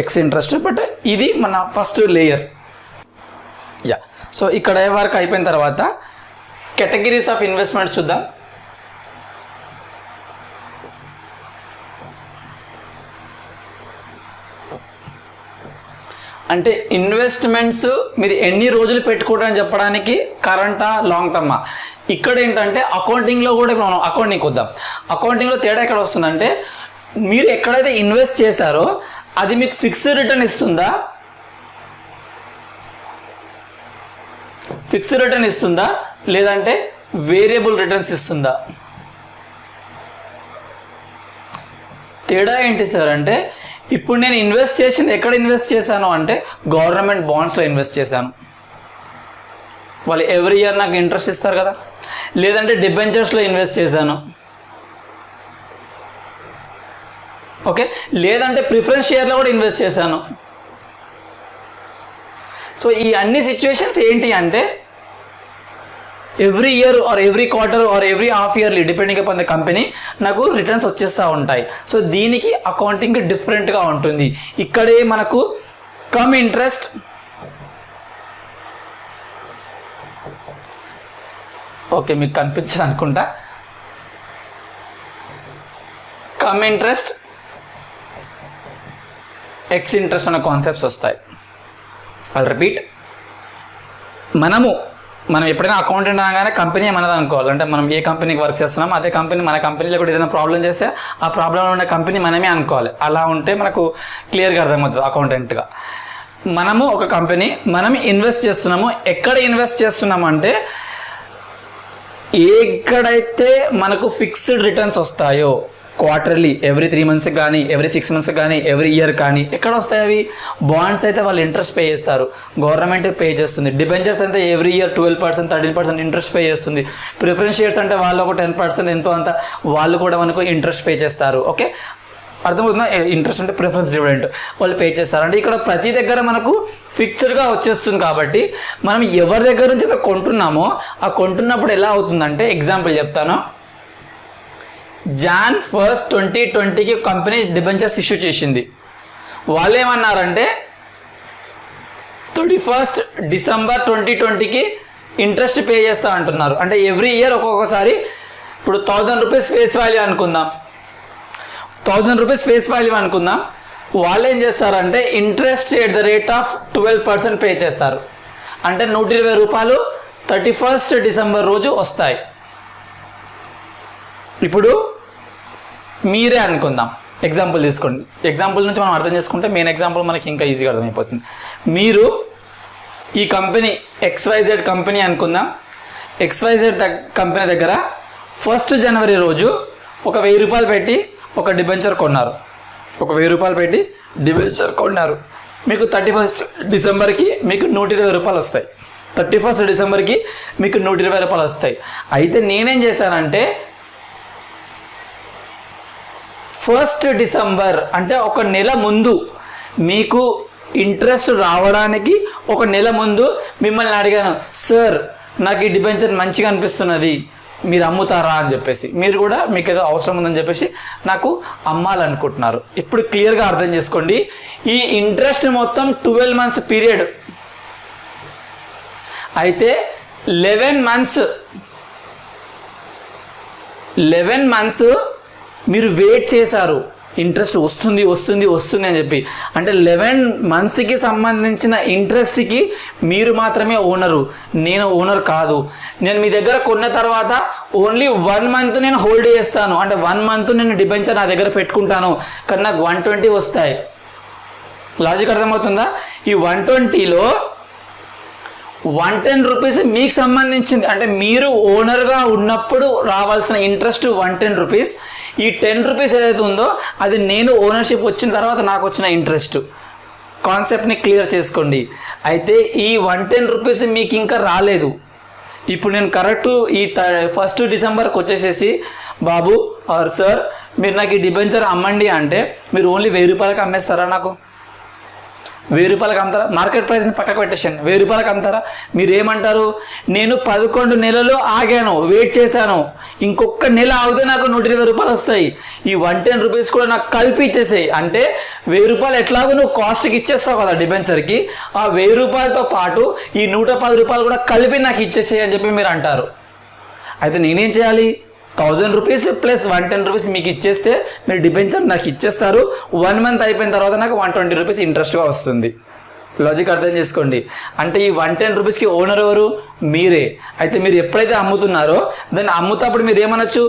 X interest. But ఇది మన ఫస్ట్ లేయర్. యా, సో ఇక్కడ వరకు అయిపోయిన తర్వాత కేటగిరీస్ ఆఫ్ ఇన్వెస్ట్మెంట్ చూద్దాం. అంటే ఇన్వెస్ట్మెంట్స్ మీరు ఎన్ని రోజులు పెట్టుకోవడం చెప్పడానికి కరెంటా లాంగ్ టర్మా. ఇక్కడ ఏంటంటే అకౌంటింగ్లో కూడా మనం అకౌంటింగ్కి వద్దాం. అకౌంటింగ్లో తేడా ఎక్కడ వస్తుందంటే మీరు ఎక్కడైతే ఇన్వెస్ట్ చేశారో అది మీకు ఫిక్స్డ్ రిటర్న్ ఇస్తుందా, ఫిక్స్డ్ రిటర్న్ ఇస్తుందా లేదంటే వేరియబుల్ రిటర్న్స్ ఇస్తుందా. తేడా ఏంటి సార్ అంటే ఇప్పుడు నేను ఇన్వెస్ట్ చేసింది ఎక్కడ ఇన్వెస్ట్ చేశాను అంటే గవర్నమెంట్ బాండ్స్లో ఇన్వెస్ట్ చేశాను, వాళ్ళు ఎవ్రీ ఇయర్ నాకు ఇంట్రెస్ట్ ఇస్తారు కదా. లేదంటే డిబెంచర్స్లో ఇన్వెస్ట్ చేశాను. ఓకే, లేదంటే ప్రిఫరెన్స్ షేర్లో కూడా ఇన్వెస్ట్ చేశాను. సో ఈ అన్ని సిచ్యువేషన్స్ ఏంటి అంటే every year or every quarter or every half yearly depending upon the company నాకు రిటర్న్స్ వచ్చేస్తూ ఉంటాయి. సో దీనికి అకౌంటింగ్ డిఫరెంట్గా ఉంటుంది. ఇక్కడే మనకు కమ్ ఇంట్రెస్ట్, ఓకే మీకు కనిపించదు అనుకుంటా, కమ్ ఇంట్రెస్ట్, ఎక్స్ ఇంట్రెస్ట్ అనే కాన్సెప్ట్స్ వస్తాయి. ఐ రిపీట్, మనం ఎప్పుడైనా అకౌంటెంట్ అనగానే కంపెనీ మనది అనుకోవాలి. అంటే మనం ఏ కంపెనీకి వర్క్ చేస్తున్నామో అదే కంపెనీ మన కంపెనీలో కూడా ఏదైనా ప్రాబ్లం చేస్తే ఆ ప్రాబ్లంలో ఉన్న కంపెనీ మనమే అనుకోవాలి. అలా ఉంటే మనకు క్లియర్గా అర్థమవుతుంది అకౌంటెంట్గా. మనము ఒక కంపెనీ, మనం ఇన్వెస్ట్ చేస్తున్నాము. ఎక్కడ ఇన్వెస్ట్ చేస్తున్నాము అంటే ఎక్కడైతే మనకు ఫిక్స్డ్ రిటర్న్స్ వస్తాయో క్వార్టర్లీ, ఎవ్రీ 3 months కానీ, ఎవ్రీ 6 months కానీ, ఎవ్రీ ఇయర్ కానీ. ఎక్కడ వస్తాయి అవి? బాండ్స్ అయితే వాళ్ళు ఇంట్రెస్ట్ పే చేస్తారు, గవర్నమెంట్ పే చేస్తుంది. డిబెంచర్స్ అయితే ఎవ్రీ ఇయర్ 12%, 13% ఇంట్రెస్ట్ పే చేస్తుంది. ప్రిఫరెన్స్ షేర్స్ అంటే వాళ్ళు ఒక 10% ఎంతో అంత వాళ్ళు కూడా మనకు ఇంట్రెస్ట్ పే చేస్తారు. ఓకే, అర్థమవుతుందా? ఇంట్రెస్ట్ అంటే ప్రిఫరెన్స్ డివిడెంట్ వాళ్ళు పే చేస్తారు. అంటే ఇక్కడ ప్రతి దగ్గర మనకు ఫిక్స్డ్గా వచ్చేస్తుంది. కాబట్టి మనం ఎవరి దగ్గర నుంచి అయితే కొంటున్నామో ఆ కొంటున్నప్పుడు ఎలా అవుతుందంటే, ఎగ్జాంపుల్ చెప్తాను. Jan 1st, 2020కి కంపెనీ డిబెంచర్స్ ఇష్యూ చేసింది. వాళ్ళు ఏమన్నారంటే 31st December 2020కి ఇంట్రెస్ట్ పే చేస్తా అంటున్నారు. అంటే ఎవ్రీ ఇయర్ ఒక్కొక్కసారి, ఇప్పుడు 1000 రూపీస్ ఫేస్ వాల్యూ అనుకుందాం, 1000 రూపీస్ ఫేస్ వాల్యూ అనుకుందాం. వాళ్ళు ఏం చేస్తారంటే interest at the rate of 12% pay చేస్తారు. అంటే 120 రూపాయలు 31st December రోజు వస్తాయి. ఇప్పుడు మీరే అనుకుందాం, ఎగ్జాంపుల్ తీసుకోండి. ఎగ్జాంపుల్ నుంచి మనం అర్థం చేసుకుంటే మెయిన్ ఎగ్జాంపుల్ మనకి ఇంకా ఈజీగా అర్థమైపోతుంది. మీరు ఈ కంపెనీ XYZ కంపెనీ అనుకుందాం. XYZ కంపెనీ దగ్గర 1st January రోజు ఒక 1000 రూపాయలు పెట్టి ఒక డిబెంచర్ కొన్నారు. ఒక 1000 రూపాయలు పెట్టి డిబెంచర్ కొన్నారు. మీకు 31st Decemberకి మీకు 120 రూపాయలు వస్తాయి. 31st Decemberకి మీకు 120 రూపాయలు వస్తాయి. అయితే నేనేం చేశానంటే 1st December అంటే ఒక నెల ముందు, మీకు ఇంట్రెస్ట్ రావడానికి ఒక నెల ముందు మిమ్మల్ని అడిగాను, సార్ నాకు ఈ డిబెంచర్ మంచిగా అనిపిస్తున్నది, మీరు అమ్ముతారా అని చెప్పేసి. మీరు కూడా మీకు ఏదో అవసరం ఉందని చెప్పేసి నాకు అమ్మాలనుకుంటున్నారు. ఇప్పుడు క్లియర్గా అర్థం చేసుకోండి, ఈ ఇంట్రెస్ట్ మొత్తం 12 months పీరియడ్. అయితే 11 months మీరు వెయిట్ చేశారు, ఇంట్రెస్ట్ వస్తుంది వస్తుంది వస్తుంది అని చెప్పి. అంటే 11 monthsకి సంబంధించిన ఇంట్రెస్ట్కి మీరు మాత్రమే ఓనరు, నేను ఓనర్ కాదు. నేను మీ దగ్గర కొన్న తర్వాత ఓన్లీ 1 month నేను హోల్డ్ చేస్తాను. అంటే 1 month నేను డిబెంచర్ నా దగ్గర పెట్టుకుంటాను, కానీ నాకు 120 వస్తాయి. లాజిక్ అర్థమవుతుందా? ఈ 120లో రూపీస్ మీకు సంబంధించింది, అంటే మీరు ఓనర్గా ఉన్నప్పుడు రావాల్సిన ఇంట్రెస్ట్ 110 రూపీస్. ఈ 10 రూపీస్ ఏదైతే ఉందో అది నేను ఓనర్షిప్ వచ్చిన తర్వాత నాకు వచ్చిన ఇంట్రెస్ట్. కాన్సెప్ట్ని క్లియర్ చేసుకోండి. అయితే ఈ 110 రూపీస్ మీకు ఇంకా రాలేదు. ఇప్పుడు నేను కరెక్ట్ ఈ 1 డిసెంబర్కి వచ్చేసేసి బాబు ఆర్ సార్ మీరు నాకు ఈ డిబెంచర్ అమ్మండి అంటే మీరు ఓన్లీ 1000 రూపాయలకి అమ్మేస్తారా? నాకు 1000 రూపాయలకి అమ్ముతారా? మార్కెట్ ప్రైస్ని పక్కకు పెట్టేసాను, 1000 రూపాయలకి అమ్ముతారా? మీరు ఏమంటారు? నేను 11 నెలలు ఆగాను, వెయిట్ చేశాను, ఇంకొక నెల ఆగితే నాకు 120 రూపాయలు వస్తాయి. ఈ 110 రూపీస్ కూడా నాకు కలిపి ఇచ్చేసాయి. అంటే 1000 రూపాయలు ఎట్లాగో నువ్వు కాస్ట్కి ఇచ్చేస్తావు కదా డిబెంచర్కి, ఆ 1000 రూపాయలతో పాటు ఈ 110 రూపాయలు కూడా కలిపి నాకు ఇచ్చేసాయి అని చెప్పి మీరు అంటారు. అయితే నేనేం చేయాలి? 1000 రూపీస్ ప్లస్ 110 రూపీస్ మీకు ఇచ్చేస్తే మీరు డిబెంచర్ నాకు ఇచ్చేస్తారు. 1 మంత్ అయిపోయిన తర్వాత నాకు 120 రూపీస్ ఇంట్రెస్ట్గా వస్తుంది. లాజిక్ అర్థం చేసుకోండి. అంటే ఈ 110 రూపీస్కి ఓనర్ ఎవరు? మీరే. అయితే మీరు ఎప్పుడైతే అమ్ముతున్నారో దాన్ని అమ్ముతప్పుడు మీరు ఏమనొచ్చు?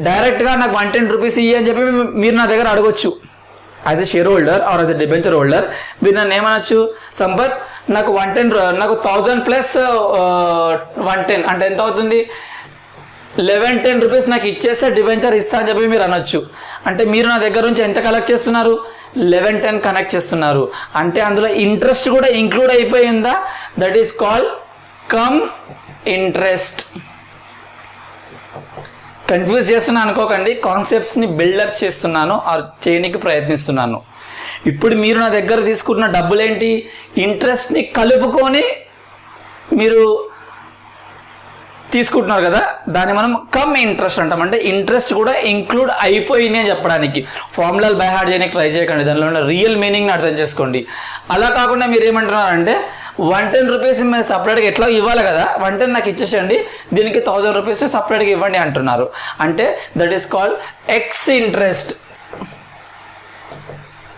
డైరెక్ట్గా నాకు 110 రూపీస్ ఇయ్యి అని చెప్పి మీరు నా దగ్గర అడగొచ్చు. As a shareholder or as a debenture holder మీరు నన్ను ఏమనొచ్చు? సంపత్ నాకు 1000 ప్లస్ 110 అంటే ఎంత అవుతుంది? 11-10 రూపీస్ నాకు ఇచ్చేస్తే డిబెంచర్ ఇస్తా అని చెప్పి మీరు అనొచ్చు. అంటే మీరు నా దగ్గర నుంచి ఎంత కలెక్ట్ చేస్తున్నారు? 11-10 కనెక్ట్ చేస్తున్నారు. అంటే అందులో ఇంట్రెస్ట్ కూడా ఇంక్లూడ్ అయిపోయిందా? That is called come interest. Confuse చేస్తున్నా అనుకోకండి, కాన్సెప్ట్స్ని బిల్డప్ చేస్తున్నాను ఆర్ చేయడానికి ప్రయత్నిస్తున్నాను. ఇప్పుడు మీరు నా దగ్గర తీసుకుంటున్న డబ్బులు ఏంటి? ఇంట్రెస్ట్ని కలుపుకొని మీరు తీసుకుంటున్నారు కదా, దాన్ని మనం కమ్ ఇంట్రెస్ట్ అంటాం. అంటే ఇంట్రెస్ట్ కూడా ఇంక్లూడ్ అయిపోయింది అని చెప్పడానికి. ఫార్ములాలు బై హార్ట్ చేయడానికి ట్రై చేయకండి, దానిలో ఉన్న రియల్ మీనింగ్ని అర్థం చేసుకోండి. అలా కాకుండా మీరు ఏమంటున్నారంటే 110 రూపీస్ మీరు సపరేట్గా ఎట్లా ఇవ్వాలి కదా, 110 నాకు ఇచ్చేసండి, దీనికి 1000 రూపీస్ సపరేట్గా ఇవ్వండి అంటున్నారు. అంటే that is called X interest.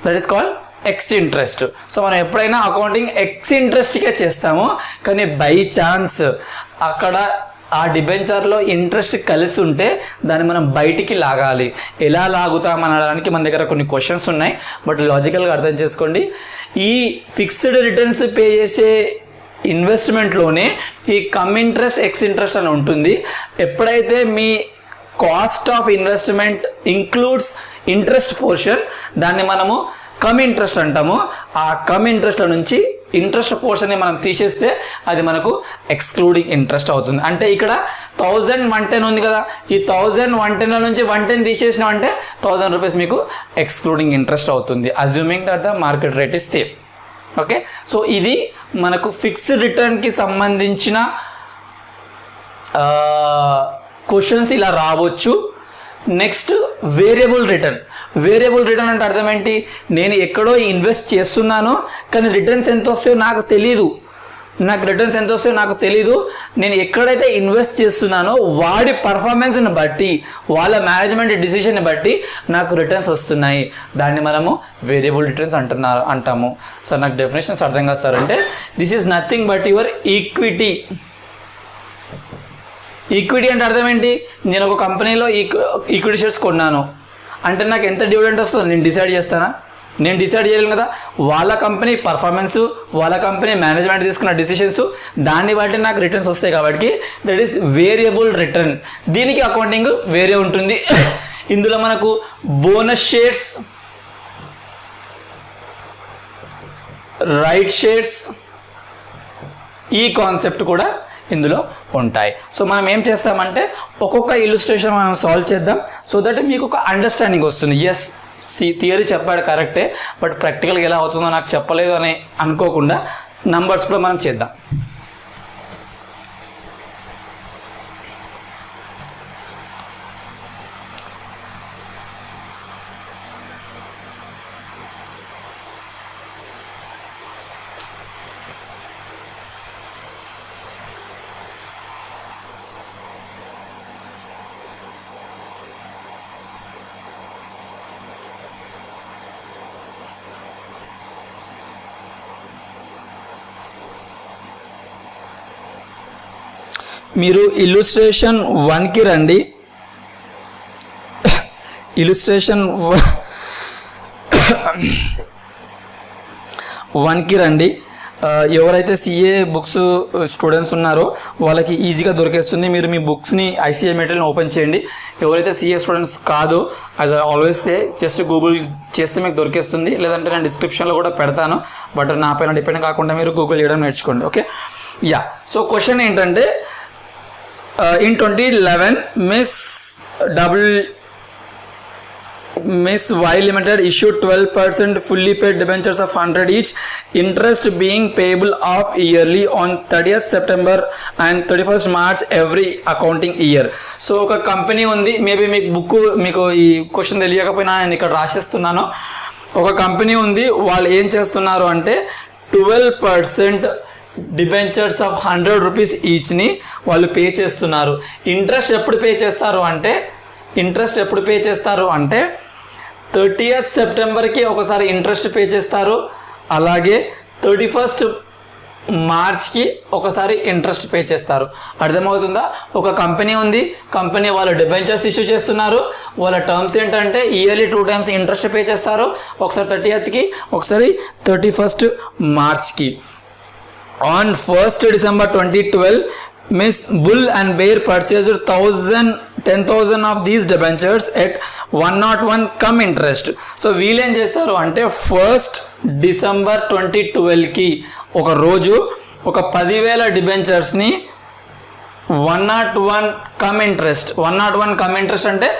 That is called X interest. So మనం ఎప్పుడైనా అకౌంటింగ్ ఎక్స్ ఇంట్రెస్ట్కే చేస్తాము, కానీ బై ఛాన్స్ అక్కడ ఆ డిబెంచర్లో ఇంట్రెస్ట్ కలిసి ఉంటే దాన్ని మనం బయటికి లాగాలి. ఎలా లాగుతాం అనడానికి మన దగ్గర కొన్ని క్వశ్చన్స్ ఉన్నాయి, బట్ లాజికల్గా అర్థం చేసుకోండి. ఈ ఫిక్స్డ్ రిటర్న్స్ పే చేసే ఇన్వెస్ట్మెంట్లోనే ఈ కమ్ ఇంట్రెస్ట్ ఎక్స్ ఇంట్రెస్ట్ అని ఉంటుంది. ఎప్పుడైతే మీ cost of investment includes interest portion, దాన్ని మనము కమ్ ఇంట్రెస్ట్ అంటాము. ఆ కమ్ ఇంట్రెస్ట్లో నుంచి ఇంట్రెస్ట్ పోర్షన్ని మనం తీసేస్తే అది మనకు ఎక్స్క్లూడింగ్ ఇంట్రెస్ట్ అవుతుంది. అంటే ఇక్కడ 1110 ఉంది కదా, ఈ 1110 నుంచి 110 తీసేసినాం అంటే 1000 రూపీస్ మీకు ఎక్స్క్లూడింగ్ ఇంట్రెస్ట్ అవుతుంది, assuming that the market rate is same. Okay, so ఇది మనకు ఫిక్స్డ్ రిటర్న్కి సంబంధించిన క్వశ్చన్స్ ఇలా రావచ్చు. Next variable return. Variable return అంటే అర్థం ఏంటి? నేను ఎక్కడో ఇన్వెస్ట్ చేస్తున్నాను కానీ రిటర్న్స్ ఎంత వస్తాయో నాకు తెలీదు. నేను ఎక్కడైతే ఇన్వెస్ట్ చేస్తున్నానో వాడి పర్ఫార్మెన్స్ని బట్టి, వాళ్ళ మేనేజ్మెంట్ డిసిషన్ని బట్టి నాకు రిటర్న్స్ వస్తున్నాయి. దాన్ని మనము వేరియబుల్ రిటర్న్స్ అంటాము. సార్ నాకు డెఫినేషన్స్ అర్థం కాదు సార్ అంటే, this is nothing but your equity. Equity అంటే అర్థం ఏంటి? నేను ఒక కంపెనీలో ఈక్విటీ షేర్స్ కొన్నాను అంటే నాకు ఎంత డివిడెంట్ వస్తుందో నేను డిసైడ్ చేస్తానా? నేను డిసైడ్ చేయలేను కదా. వాళ్ళ కంపెనీ పర్ఫార్మెన్స్, వాళ్ళ కంపెనీ మేనేజ్మెంట్ తీసుకున్న డిసిషన్స్, దాన్ని బట్టి నాకు రిటర్న్స్ వస్తాయి. కాబట్టి దట్ ఈస్ వేరియబుల్ రిటర్న్. దీనికి అకౌంటింగ్ వేరే ఉంటుంది. ఇందులో మనకు బోనస్ షేర్స్, రైట్ షేర్స్, ఈ కాన్సెప్ట్ కూడా ఇందులో ఉంటాయి. సో మనం ఏం చేస్తామంటే ఒక్కొక్క ఇల్లుస్ట్రేషన్ మనం సాల్వ్ చేద్దాం, సో దట్ మీకు ఒక అండర్స్టాండింగ్ వస్తుంది. ఎస్, థియరీ చెప్పాడు కరెక్టే, బట్ ప్రాక్టికల్గా ఎలా అవుతుందో నాకు చెప్పలేదు అని అనుకోకుండా నంబర్స్ కూడా మనం చేద్దాం. మీరు ఇల్లుస్ట్రేషన్ 1కి రండి. ఇల్లుస్ట్రేషన్ 1కి రండి. ఎవరైతే సిఏ బుక్స్ స్టూడెంట్స్ ఉన్నారో వాళ్ళకి ఈజీగా దొరికేస్తుంది. మీరు మీ బుక్స్ని ఐసీఏ మెటీరియల్ని ఓపెన్ చేయండి. ఎవరైతే సిఏ స్టూడెంట్స్ కాదో as always say just Google చేస్తే మీకు దొరికేస్తుంది, లేదంటే నేను డిస్క్రిప్షన్లో కూడా పెడతాను. బట్ నా పైన డిపెండ్ కాకుండా మీరు గూగుల్ చేయడం నేర్చుకోండి. Okay, yeah. సో క్వశ్చన్ ఏంటంటే in 2011 Miss Y Limited issued 12% fully paid debentures of 100 each, interest being payable of yearly on 30th September and 31st March every accounting year. So ఒక company ఉంది, maybe మీకు ఈ question తెలియకపోయినా నేను ఇక్కడ రాసేస్తున్నాను. ఒక company ఉంది, వాళ్ళు ఏం చేస్తున్నారు అంటే 12% డిబెంచర్స్ ఆఫ్ 100 రూపీస్ ఈచ్ని వాళ్ళు పే చేస్తున్నారు. ఇంట్రెస్ట్ ఎప్పుడు పే చేస్తారు అంటే 30th సెప్టెంబర్కి ఒకసారి ఇంట్రెస్ట్ పే చేస్తారు, అలాగే 31st మార్చ్కి ఒకసారి ఇంట్రెస్ట్ పే చేస్తారు. అర్థమవుతుందా? ఒక కంపెనీ ఉంది, కంపెనీ వాళ్ళు డిబెంచర్స్ ఇష్యూ చేస్తున్నారు. వాళ్ళ టర్మ్స్ ఏంటంటే ఇయర్లీ 2 times ఇంట్రెస్ట్ పే చేస్తారు, ఒకసారి 30th, ఒకసారి 31st మార్చ్కి. On 1st December 2012, Miss Bull and Bear purchased 10,000 of these debentures at 101 cum interest. So వీళ్ళు ఏం చేస్తారు అంటే 1st December 2012కి ఒక రోజు ఒక 10,000 డిబెంచర్స్ని 101 cum interest. 101 cum interest అంటే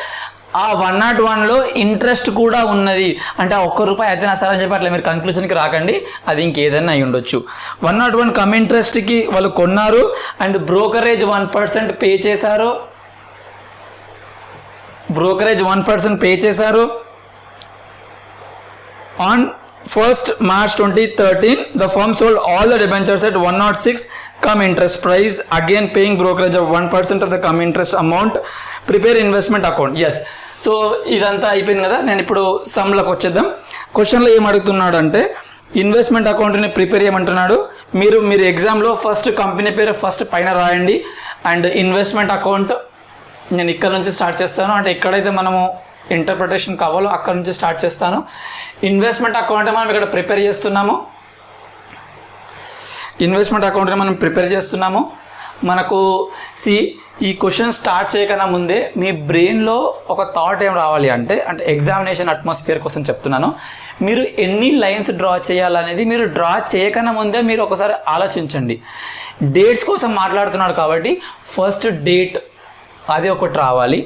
ఆ 101లో ఇంట్రెస్ట్ కూడా ఉన్నది. అంటే ₹1 అయితే నా సార్ అని చెప్పి అట్లా మీరు కంక్లూషన్కి రాకండి, అది ఇంకేదైనా అయి ఉండొచ్చు. 101 కమ్ ఇంట్రెస్ట్కి వాళ్ళు కొన్నారు అండ్ బ్రోకరేజ్ 1% పే చేశారు. బ్రోకరేజ్ 1% పే చేశారు. On 1st March 2013, the firm sold all the debentures at 106 cum interest price, again paying brokerage of 1% of the cum interest amount. Prepare investment account. Yes. So ఇదంతా అయిపోయింది కదా, నేను ఇప్పుడు సమ్లోకి వచ్చేద్దాం. క్వశ్చన్లో ఏం అడుగుతున్నాడు అంటే ఇన్వెస్ట్మెంట్ అకౌంట్ని ప్రిపేర్ చేయమంటున్నాడు. మీరు ఎగ్జామ్లో ఫస్ట్ కంపెనీ పేరు ఫస్ట్ పైన రాయండి అండ్ ఇన్వెస్ట్మెంట్ అకౌంట్ నేను ఇక్కడ నుంచి స్టార్ట్ చేస్తాను. అంటే ఎక్కడైతే మనము ఇంటర్ప్రిటేషన్ కావాలో అక్కడ నుంచి స్టార్ట్ చేస్తాను. ఇన్వెస్ట్మెంట్ అకౌంట్ మనం ఇక్కడ ప్రిపేర్ చేస్తున్నాము. ఇన్వెస్ట్మెంట్ అకౌంట్ని మనం ప్రిపేర్ చేస్తున్నాము. మనకు ఈ క్వశ్చన్ స్టార్ట్ చేయకన్నా ముందే మీ బ్రెయిన్లో ఒక థాట్ ఏం రావాలి అంటే ఎగ్జామినేషన్ అట్మాస్ఫియర్ కోసం చెప్తున్నాను. మీరు ఎన్ని లైన్స్ డ్రా చేయాలనేది మీరు డ్రా చేయకన్నా ముందే మీరు ఒకసారి ఆలోచించండి. డేట్స్ కోసం మాట్లాడుతున్నాడు కాబట్టి ఫస్ట్ డేట్ అది ఒకటి రావాలి.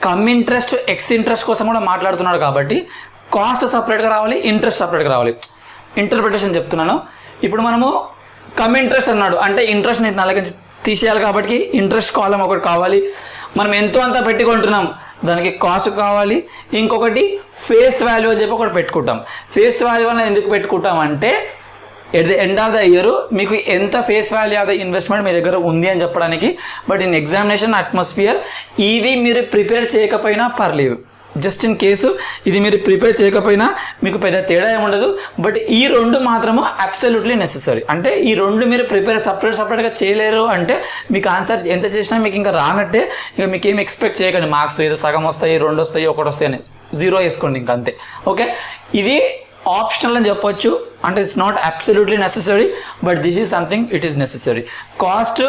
కమ్ ఇంట్రెస్ట్ ఎక్స్ ఇంట్రెస్ట్ కోసం కూడా మాట్లాడుతున్నాడు కాబట్టి కాస్ట్ సపరేట్గా రావాలి, ఇంట్రెస్ట్ సపరేట్గా రావాలి. ఇంటర్ప్రిటేషన్ చెప్తున్నాను. ఇప్పుడు మనము కమ్ ఇంట్రెస్ట్ అన్నాడు అంటే ఇంట్రెస్ట్ నేను అలాగే తీసేయాలి కాబట్టి ఇంట్రెస్ట్ కాలం ఒకటి కావాలి. మనం ఎంతో అంతా పెట్టుకుంటున్నాం, దానికి కాస్ట్ కావాలి. ఇంకొకటి ఫేస్ వాల్యూ అని చెప్పి ఒకటి పెట్టుకుంటాం. ఫేస్ వాల్యూ అనేది ఎందుకు పెట్టుకుంటాం అంటే at the end of the year మీకు ఎంత face value of the investment మీ దగ్గర ఉంది అని చెప్పడానికి. బట్ ఇన్ ఎగ్జామినేషన్ అట్మాస్ఫియర్ ఇవి మీరు ప్రిపేర్ చేయకపోయినా పర్లేదు. జస్ట్ ఇన్ కేసు ఇది మీరు ప్రిపేర్ చేయకపోయినా మీకు పెద్ద తేడా ఏముండదు. బట్ ఈ రెండు మాత్రము అబ్సల్యూట్లీ నెసెసరీ. అంటే ఈ రెండు మీరు ప్రిపేర్ సపరేట్గా చేయలేరు అంటే మీకు ఆన్సర్ ఎంత చేసినా మీకు ఇంకా రానట్టే. ఇక మీకు ఏం ఎక్స్పెక్ట్ చేయకండి, మార్క్స్ ఏదో సగం వస్తాయి, 2 వస్తాయి, 1 వస్తాయి అని 0 వేసుకోండి ఇంకా అంతే. ఓకే, ఇది ఆప్షనల్ అని చెప్పొచ్చు. అంటే it's not absolutely necessary, but this is something it is necessary. Cost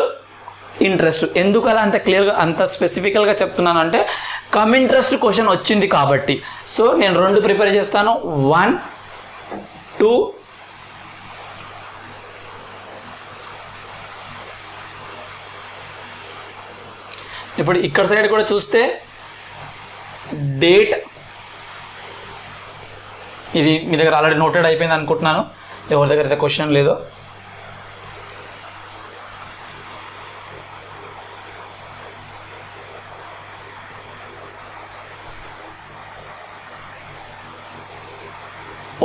interest ఎందుకు అలా అంత క్లియర్గా అంత స్పెసిఫికల్గా చెప్తున్నాను అంటే కమ్ ఇంట్రెస్ట్ క్వశ్చన్ వచ్చింది కాబట్టి. సో నేను 2 ప్రిపేర్ చేస్తాను, 1, 2. ఇప్పుడు ఇక్కడ సైడ్ కూడా చూస్తే డేట్ ఇది మీ దగ్గర ఆల్రెడీ నోటెడ్ అయిపోయింది అనుకుంటున్నాను, ఎవరి దగ్గర అయితే క్వశ్చన్ లేదో.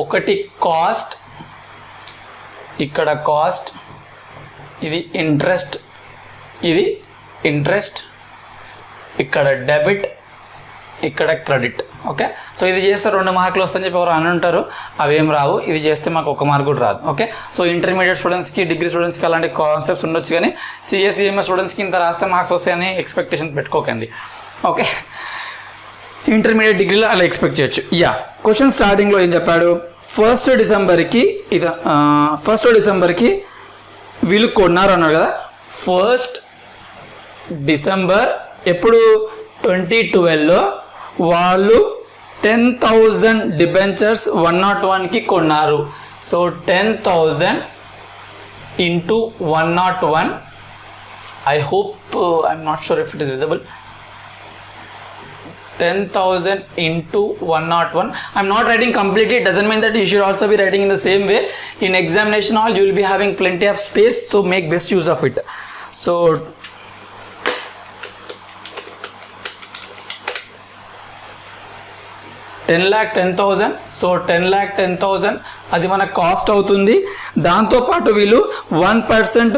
ఒకటి కాస్ట్, ఇక్కడ కాస్ట్, ఇది ఇంట్రెస్ట్, ఇది ఇంట్రెస్ట్, ఇక్కడ డెబిట్, ఇక్కడ క్రెడిట్. ఓకే, సో ఇది చేస్తే 2 మార్కులు వస్తాయని చెప్పి ఎవరు అని ఉంటారు, అవేం రావు. ఇది చేస్తే మాకు 1 మార్క్ కూడా రాదు. ఓకే, సో ఇంటర్మీడియట్ స్టూడెంట్స్కి, డిగ్రీ స్టూడెంట్స్కి అలాంటి కాన్సెప్ట్స్ ఉండొచ్చు, కానీ సిఎస్ఈఎంఎస్ స్టూడెంట్స్కి ఇంత రాస్తే మార్క్స్ వస్తాయని ఎక్స్పెక్టేషన్ పెట్టుకోకండి. ఓకే, ఇంటర్మీడియట్ డిగ్రీలో అలా ఎక్స్పెక్ట్ చేయొచ్చు. యా, క్వశ్చన్ స్టార్టింగ్లో ఏం చెప్పాడు, 1st డిసెంబర్కి ఇది 1st డిసెంబర్కి వీళ్ళు కొన్నారు అన్నారు కదా. 1st డిసెంబర్ ఎప్పుడు 2012లో వాళ్ళు 10,000 డిబెంచర్స్ 101కి కొన్నారు. So 10,000 into 101. I hope I'm not sure if it is visible. 10,000 into 101. I'm not writing completely. It doesn't mean that you should also be writing in the same way. In examination hall you will be having plenty of space, so make best use of it. So 10,10,000. So 10,10,000 అది మన cost అవుతుంది. దాంతోపాటు వీళ్ళు 1%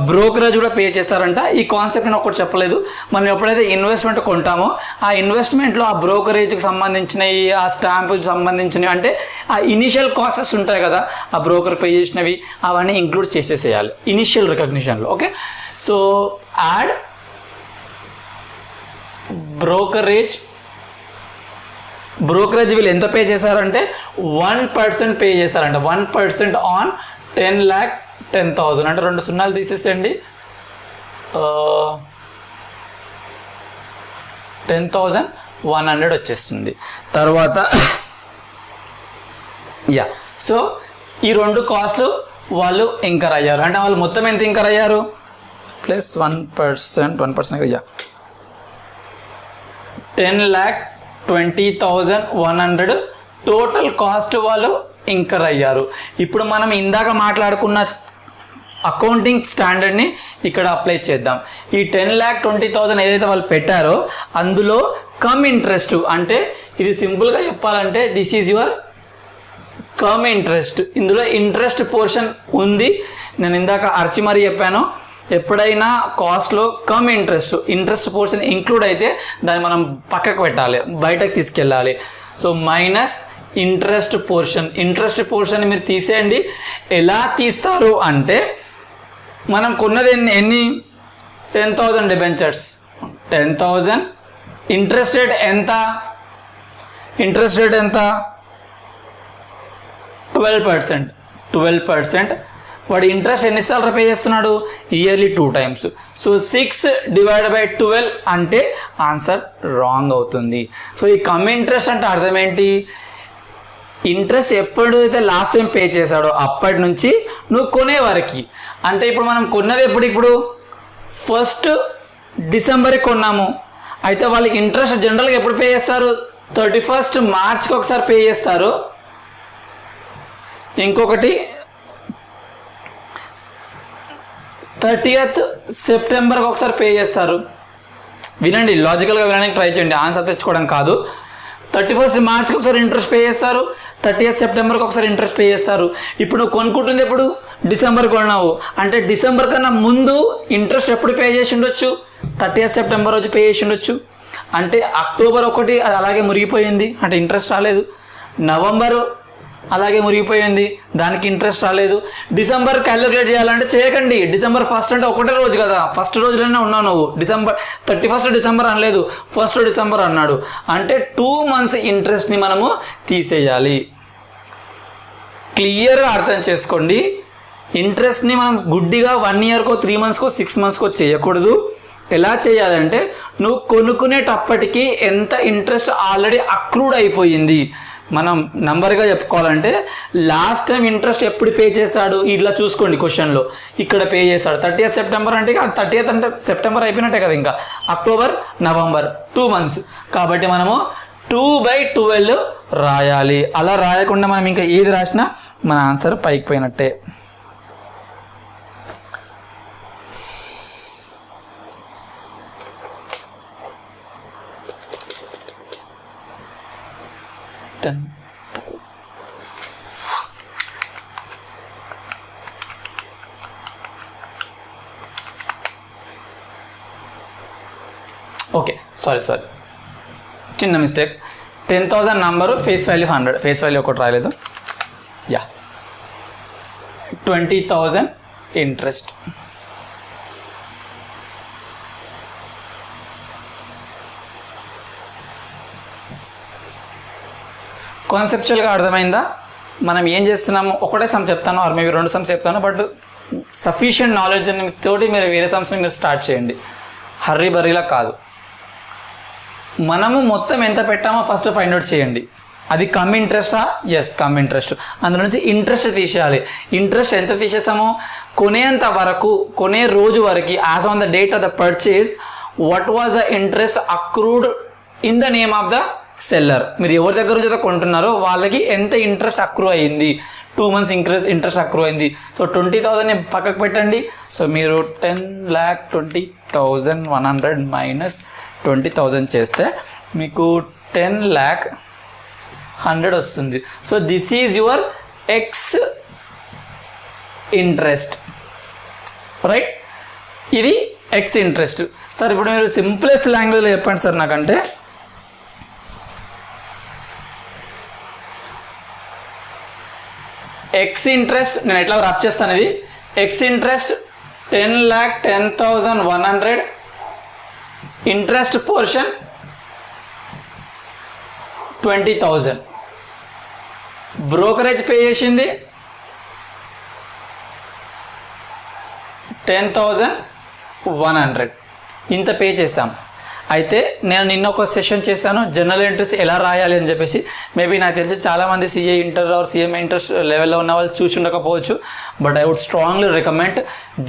brokerage కూడా pay చేశారంట. ఈ concept నేను ఒకటి చెప్పలేదు. మనం ఎప్పుడైతే ఇన్వెస్ట్మెంట్ కొంటామో ఆ ఇన్వెస్ట్మెంట్లో ఆ బ్రోకరేజ్కి సంబంధించినవి, ఆ స్టాంపుకి సంబంధించినవి, అంటే ఆ ఇనిషియల్ కాస్టెస్ ఉంటాయి కదా, ఆ బ్రోకర్ పే చేసినవి అవన్నీ ఇంక్లూడ్ చేసేసేయాలి ఇనిషియల్ రికగ్నిషన్లో. ఓకే, సో యాడ్ బ్రోకరేజ్ వీళ్ళు ఎంత పే చేశారంటే 1% పే చేశారంట. 1% ఆన్ 10,10,000 అంటే 2 సున్నాలు తీసేసేయండి. 10,100 వచ్చేస్తుంది. తర్వాత సో ఈ 2 కాస్ట్లు వాళ్ళు ఇంకర్ అయ్యారు. అంటే వాళ్ళు మొత్తం ఎంత ఇంకర్ అయ్యారు ప్లస్ 1% 10,20,100 టోటల్ కాస్ట్ వాళ్ళు ఇంకర్ అయ్యారు. ఇప్పుడు మనం ఇందాక మాట్లాడుకున్న అకౌంటింగ్ స్టాండర్డ్ని ఇక్కడ అప్లై చేద్దాం. ఈ 10,20,000 ఏదైతే వాళ్ళు పెట్టారో అందులో కమ్ ఇంట్రెస్ట్, అంటే ఇది సింపుల్గా చెప్పాలంటే this is your come interest. ఇందులో ఇంట్రెస్ట్ పోర్షన్ ఉంది. నేను ఇందాక అర్చి మరీ చెప్పాను, ఎప్పుడైనా కాస్ట్లో కమ్ ఇంట్రెస్ట్ పోర్షన్ ఇంక్లూడ్ అయితే దాన్ని మనం పక్కకు పెట్టాలి, బయటకు తీసుకెళ్ళాలి. సో మైనస్ ఇంట్రెస్ట్ పోర్షన్ మీరు తీసేయండి. ఎలా తీస్తారు అంటే మనం కొన్నది ఎన్ని 10,000 డిబెంచర్స్, 10,000 ఇంట్రెస్ట్ రేట్ ఎంత 12%. వాడు ఇంట్రెస్ట్ ఎన్నిసార్లు పే చేస్తున్నాడు, ఇయర్లీ 2 times. సో 6/12 అంటే ఆన్సర్ రాంగ్ అవుతుంది. సో ఈ కమ్ ఇంట్రెస్ట్ అంటే అర్థం ఏంటి, ఇంట్రెస్ట్ ఎప్పుడైతే లాస్ట్ టైం పే చేశాడో అప్పటి నుంచి నువ్వు కొనే వరకు. అంటే ఇప్పుడు మనం కొన్నది ఇప్పుడు 1st డిసెంబర్కి కొన్నాము. అయితే వాళ్ళు ఇంట్రెస్ట్ జనరల్గా ఎప్పుడు పే చేస్తారు, 31st మార్చ్కి ఒకసారి పే చేస్తారు, ఇంకొకటి 30th సెప్టెంబర్కి ఒకసారి పే చేస్తారు. వినండి, లాజికల్గా వినడానికి ట్రై చేయండి, ఆన్సర్ తెచ్చుకోవడం కాదు. 31st మార్చ్కి ఒకసారి ఇంట్రెస్ట్ పే చేస్తారు, 30th సెప్టెంబర్కి ఒకసారి ఇంట్రెస్ట్ పే చేస్తారు. ఇప్పుడు నువ్వు కొనుక్కుంటుంది ఎప్పుడు, డిసెంబర్ కొన్నావు అంటే డిసెంబర్ కన్నా ముందు ఇంట్రెస్ట్ ఎప్పుడు పే చేసి ఉండొచ్చు, 30th సెప్టెంబర్ రోజు పే చేసి ఉండొచ్చు. అంటే అక్టోబర్ 1 అది అలాగే మురిగిపోయింది, అంటే ఇంట్రెస్ట్ రాలేదు. నవంబరు అలాగే మురిగిపోయింది, దానికి ఇంట్రెస్ట్ రాలేదు. డిసెంబర్ క్యాలిక్యులేట్ చేయాలంటే చేయకండి, డిసెంబర్ 1st అంటే ఒకటే రోజు కదా, ఫస్ట్ రోజులోనే ఉన్నావు నువ్వు. 31st డిసెంబర్ అనలేదు, 1st డిసెంబర్ అన్నాడు. అంటే 2 months ఇంట్రెస్ట్ని మనము తీసేయాలి. క్లియర్గా అర్థం చేసుకోండి, ఇంట్రెస్ట్ని మనం గుడ్డిగా 1 yearకో 3 monthsకో 6 monthsకో చేయకూడదు. ఎలా చేయాలంటే నువ్వు కొనుక్కునేటప్పటికి ఎంత ఇంట్రెస్ట్ ఆల్రెడీ అక్రూడ్ అయిపోయింది, మనం నంబర్గా చెప్పుకోవాలంటే లాస్ట్ టైం ఇంట్రెస్ట్ ఎప్పుడు పే చేశాడు ఇట్లా చూసుకోండి. క్వశ్చన్లో ఇక్కడ పే చేశాడు 30th సెప్టెంబర్ అంటే 30th అంటే సెప్టెంబర్ అయిపోయినట్టే కదా, ఇంకా అక్టోబర్ నవంబర్ 2 months. కాబట్టి మనము 2/12 రాయాలి. అలా రాయకుండా మనం ఇంకా ఏది రాసినా మన ఆన్సర్ పైకి పోయినట్టే. ఓకే, సారీ చిన్న mistake. 10,000 number, face value 100, face value ఒకటి రాయలేదు. 20,000 ఇంట్రెస్ట్. కాన్సెప్చువల్గా అర్థమైందా? మనం ఏం చేస్తున్నాము, ఒకటే సమ్ చెప్తాను ఆర్ మేబీ 2 సమ్స్ చెప్తాను, బట్ సఫిషియంట్ నాలెడ్జ్ తోటి మీరు వేరే సమ్స్ని మీరు స్టార్ట్ చేయండి, హర్రీ బర్రీలా కాదు. మనము మొత్తం ఎంత పెట్టామో ఫస్ట్ ఫైండ్ అవుట్ చేయండి. అది కమ్ ఇంట్రెస్టా? Yes, cum interest. అందులో నుంచి ఇంట్రెస్ట్ తీసేయాలి. ఇంట్రెస్ట్ ఎంత తీసేసామో కొనేంత వరకు, కొనే రోజు వరకు, as on the date of the purchase, what was the interest accrued in the name of the seller. మీరు ఎవరి దగ్గర నుంచి అయితే కొంటున్నారో వాళ్ళకి ఎంత ఇంట్రెస్ట్ అక్రూ అయింది, 2 months ఇంట్రెస్ట్ అక్రూ అయింది. సో 20,000 పక్కకు పెట్టండి. సో మీరు 10,20,100 మైనస్ 20,000 చేస్తే మీకు 10,100 వస్తుంది. So this is your ex interest, right? ఇది ఎక్స్ ఇంట్రెస్ట్. సార్ ఇప్పుడు మీరు సింప్లెస్ట్ లాంగ్వేజ్లో చెప్పండి సార్ నాకంటే, ఎక్స్ ఇంట్రెస్ట్ నేను ఎట్లా రబ్ చేస్తాను, ఇది X interest 10,10,100, interest portion 20,000, brokerage pay చేసింది 10,100, ఇంత పే చేస్తాం. అయితే నేను నిన్న ఒక సెషన్ చేశాను జనరల్ ఎంట్రీస్ ఎలా రాయాలి అని చెప్పేసి. మేబీ నాకు తెలిసి చాలామంది CA inter or CMA inter లెవెల్లో ఉన్న వాళ్ళు చూసి ఉండకపోవచ్చు, but I would strongly recommend.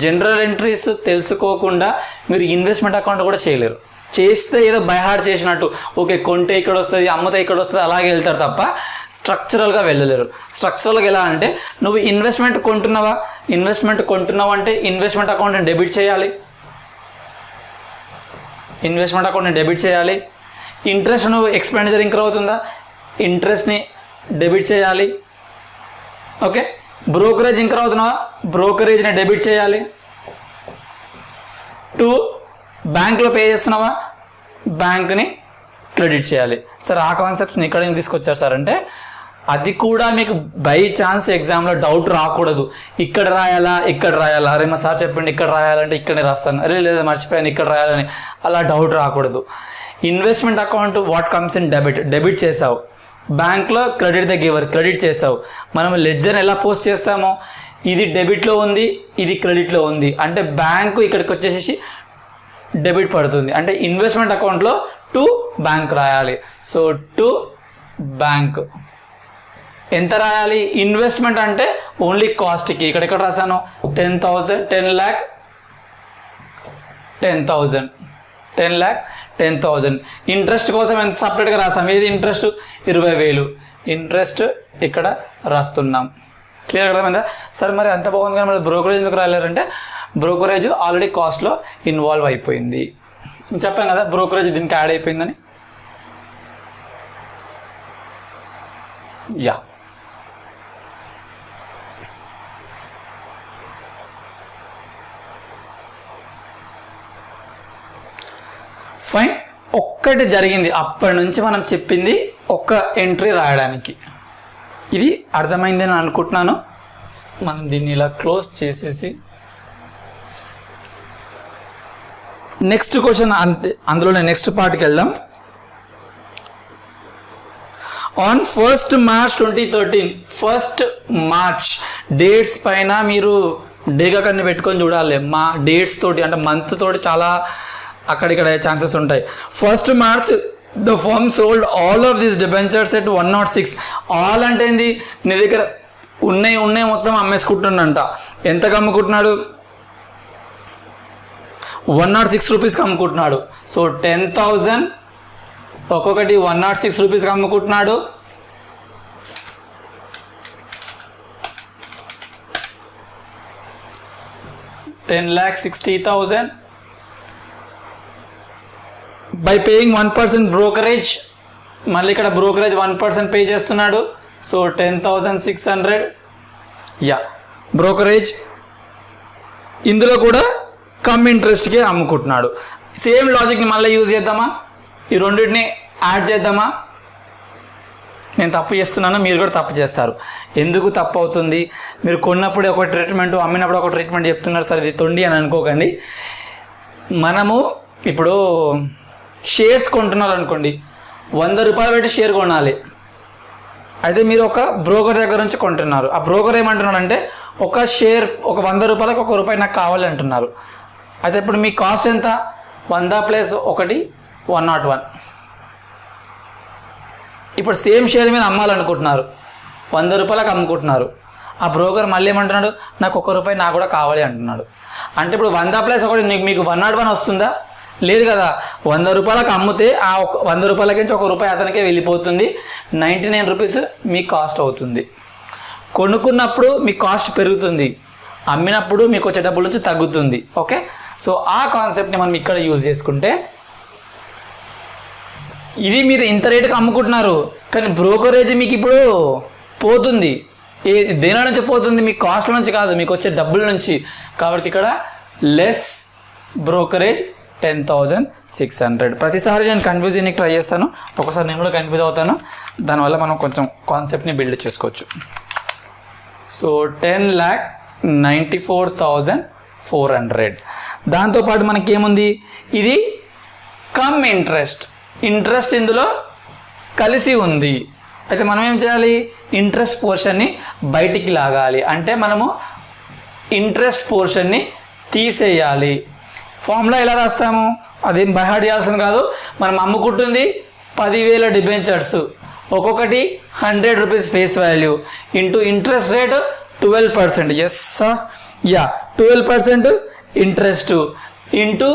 General entries తెలుసుకోకుండా మీరు ఇన్వెస్ట్మెంట్ అకౌంట్ కూడా చేయలేరు. చేస్తే ఏదో బై హార్ట్ చేసినట్టు, ఓకే కొంటే ఇక్కడ వస్తుంది, అమ్ముతే ఇక్కడ వస్తుంది, అలాగే వెళ్తారు తప్ప స్ట్రక్చరల్గా వెళ్ళలేరు. స్ట్రక్చరల్గా ఎలా అంటే, నువ్వు ఇన్వెస్ట్మెంట్ కొంటున్నావా అంటే ఇన్వెస్ట్మెంట్ అకౌంట్ని డెబిట్ చేయాలి, ఇన్వెస్ట్మెంట్ అకౌంట్ని డెబిట్ చేయాలి. ఇంట్రెస్ట్ నువ్వు ఎక్స్పెండిచర్ ఇంక్రీ అవుతుందా, ఇంట్రెస్ట్ని డెబిట్ చేయాలి. ఓకే, బ్రోకరేజ్ ఇంక్రీ అవుతున్నావా, బ్రోకరేజ్ని డెబిట్ చేయాలి. 2, బ్యాంక్లో పే చేస్తున్నావా, బ్యాంక్ని క్రెడిట్ చేయాలి. సార్ ఆ కాన్సెప్ట్స్ని ఇక్కడ ఏం తీసుకొచ్చారు సార్ అంటే, అది కూడా మీకు బై ఛాన్స్ ఎగ్జామ్లో డౌట్ రాకూడదు. ఇక్కడ రాయాలా, అరే మా సార్ చెప్పండి ఇక్కడ రాయాలంటే ఇక్కడే రాస్తాను, అరే లేదా మర్చిపోయాను ఇక్కడ రాయాలని, అలా డౌట్ రాకూడదు. Investment account what comes in debit చేసావు, బ్యాంక్లో క్రెడిట్ ద గివర్ క్రెడిట్ చేసావు. మనం లెడ్జర్ ఎలా పోస్ట్ చేస్తామో, ఇది డెబిట్లో ఉంది, ఇది క్రెడిట్లో ఉంది అంటే బ్యాంకు ఇక్కడికి వచ్చేసేసి డెబిట్ పడుతుంది. అంటే ఇన్వెస్ట్మెంట్ అకౌంట్లో టు బ్యాంక్ రాయాలి. సో టు బ్యాంక్ ఎంత రాయాలి, ఇన్వెస్ట్మెంట్ అంటే ఓన్లీ కాస్ట్కి, ఇక్కడ రాశాను 10,000, 10,10,10,10,000. ఇంట్రెస్ట్ కోసం ఎంత సపరేట్గా రాసాం, ఏది ఇంట్రెస్ట్ 20,000, ఇంట్రెస్ట్ ఇక్కడ రాస్తున్నాం. క్లియర్ అర్థమైందా సార్? మరి అంత బాగుంది కానీ మరి బ్రోకరేజ్ ఎందుకు రాలేరంటే, బ్రోకరేజ్ ఆల్రెడీ కాస్ట్లో ఇన్వాల్వ్ అయిపోయింది. చెప్పాను కదా బ్రోకరేజ్ దీనికి యాడ్ అయిపోయిందని. Yeah, fine. ఒక్కటి జరిగింది అప్పటి నుంచి మనం చెప్పింది ఒక్క ఎంట్రీ రాయడానికి. ఇది అర్థమైంది అని అనుకుంటున్నాను. మనం దీన్ని ఇలా క్లోజ్ చేసేసి నెక్స్ట్ క్వశ్చన్, అందులోనే నెక్స్ట్ పార్ట్కి వెళ్దాం. On 1st March 2013, 1st March dates పైన మీరు డేగా కన్నా పెట్టుకొని చూడాలి. మా డేట్స్ తోటి అంటే మంత్ తోటి చాలా అక్కడిక్కడ ఛాన్సెస్ ఉంటాయి. 1st March the firm sold all of this debentures at 106. All అంటే ఏంది, నీ దగ్గర ఉన్నాయి మొత్తం అమ్మేసుకుంటుండంట. ఎంతకు అమ్ముకుంటున్నాడు, 106 రూపీస్కి అమ్ముకుంటున్నాడు. సో 10,000 ఒక్కొక్కటి 106 రూపీస్కి అమ్ముకుంటున్నాడు. $10,60,000 బై పేయింగ్ 1% బ్రోకరేజ్. మళ్ళీ ఇక్కడ బ్రోకరేజ్ 1% పే చేస్తున్నాడు. సో 10,600. Yeah, brokerage. ఇందులో కూడా కమ్ ఇంట్రెస్ట్కి అమ్ముకుంటున్నాడు. సేమ్ లాజిక్ని మళ్ళీ యూజ్ చేద్దామా, ఈ రెండింటిని యాడ్ చేద్దామా? నేను తప్పు చేస్తున్నాను, మీరు కూడా తప్పు చేస్తారు. ఎందుకు తప్పు అవుతుంది, మీరు కొన్నప్పుడు ఒక ట్రీట్మెంట్, అమ్మినప్పుడు ఒక ట్రీట్మెంట్ చెప్తున్నారు సార్, ఇది తొండి అని అనుకోకండి. మనము ఇప్పుడు షేర్స్ కొంటున్నారు అనుకోండి, 100 రూపాయలు పెట్టి షేర్ కొనాలి. అయితే మీరు ఒక బ్రోకర్ దగ్గర నుంచి కొంటున్నారు. ఆ బ్రోకర్ ఏమంటున్నాడు అంటే ఒక షేర్ ఒక 100 రూపాయలకు ₹1 నాకు కావాలి అంటున్నారు. అయితే ఇప్పుడు మీ కాస్ట్ ఎంత? 100 + 1 101. ఇప్పుడు సేమ్ షేర్ మీద అమ్మాలనుకుంటున్నారు, 100 రూపాయలకు అమ్ముకుంటున్నారు. ఆ బ్రోకర్ మళ్ళీ ఏమంటున్నాడు, నాకు ₹1 నాకు కూడా కావాలి అంటున్నాడు. అంటే ఇప్పుడు 100 + 1 మీకు 101 వస్తుందా? లేదు కదా. 100 రూపాయలకు అమ్మితే ఆ 100 రూపాయలకి నుంచి ₹1 అతనికే వెళ్ళిపోతుంది. 99 రూపీస్ మీ కాస్ట్ అవుతుంది. కొనుక్కున్నప్పుడు మీ కాస్ట్ పెరుగుతుంది, అమ్మినప్పుడు మీకు వచ్చే డబ్బుల నుంచి తగ్గుతుంది. ఓకే, సో ఆ కాన్సెప్ట్ని మనం ఇక్కడ యూజ్ చేసుకుంటే, ఇది మీరు ఇంత రేటుకి అమ్ముకుంటున్నారు కానీ బ్రోకరేజ్ మీకు ఇప్పుడు పోతుంది. దేని నుంచి పోతుంది? మీ కాస్ట్ నుంచి కాదు, మీకు వచ్చే డబ్బుల నుంచి. కాబట్టి ఇక్కడ లెస్ బ్రోకరేజ్ 10,600. ప్రతిసారి నేను కన్ఫ్యూజ్ అయ్యి ట్రై చేస్తాను, ఒకసారి నేను కూడా కన్ఫ్యూజ్ అవుతాను. దానివల్ల మనం కొంచెం కాన్సెప్ట్ని బిల్డ్ చేసుకోవచ్చు. సో 10,94,400. దాంతోపాటు మనకి ఏముంది? ఇది కమ్ ఇంట్రెస్ట్ ఇందులో కలిసి ఉంది. అయితే మనం ఏం చేయాలి? ఇంట్రెస్ట్ పోర్షన్ని బయటికి లాగాలి. అంటే మనము ఇంట్రెస్ట్ పోర్షన్ని తీసేయాలి. ఫార్ములా ఎలా రాస్తాము? అదేం బైహార్ట్ చేయాల్సింది కాదు. మనం అమ్ముకుంటుంది 10,000 డిబెంచర్స్, ఒక్కొక్కటి 100 rupees face value into interest rate 12%. Yes ya, 12% interest into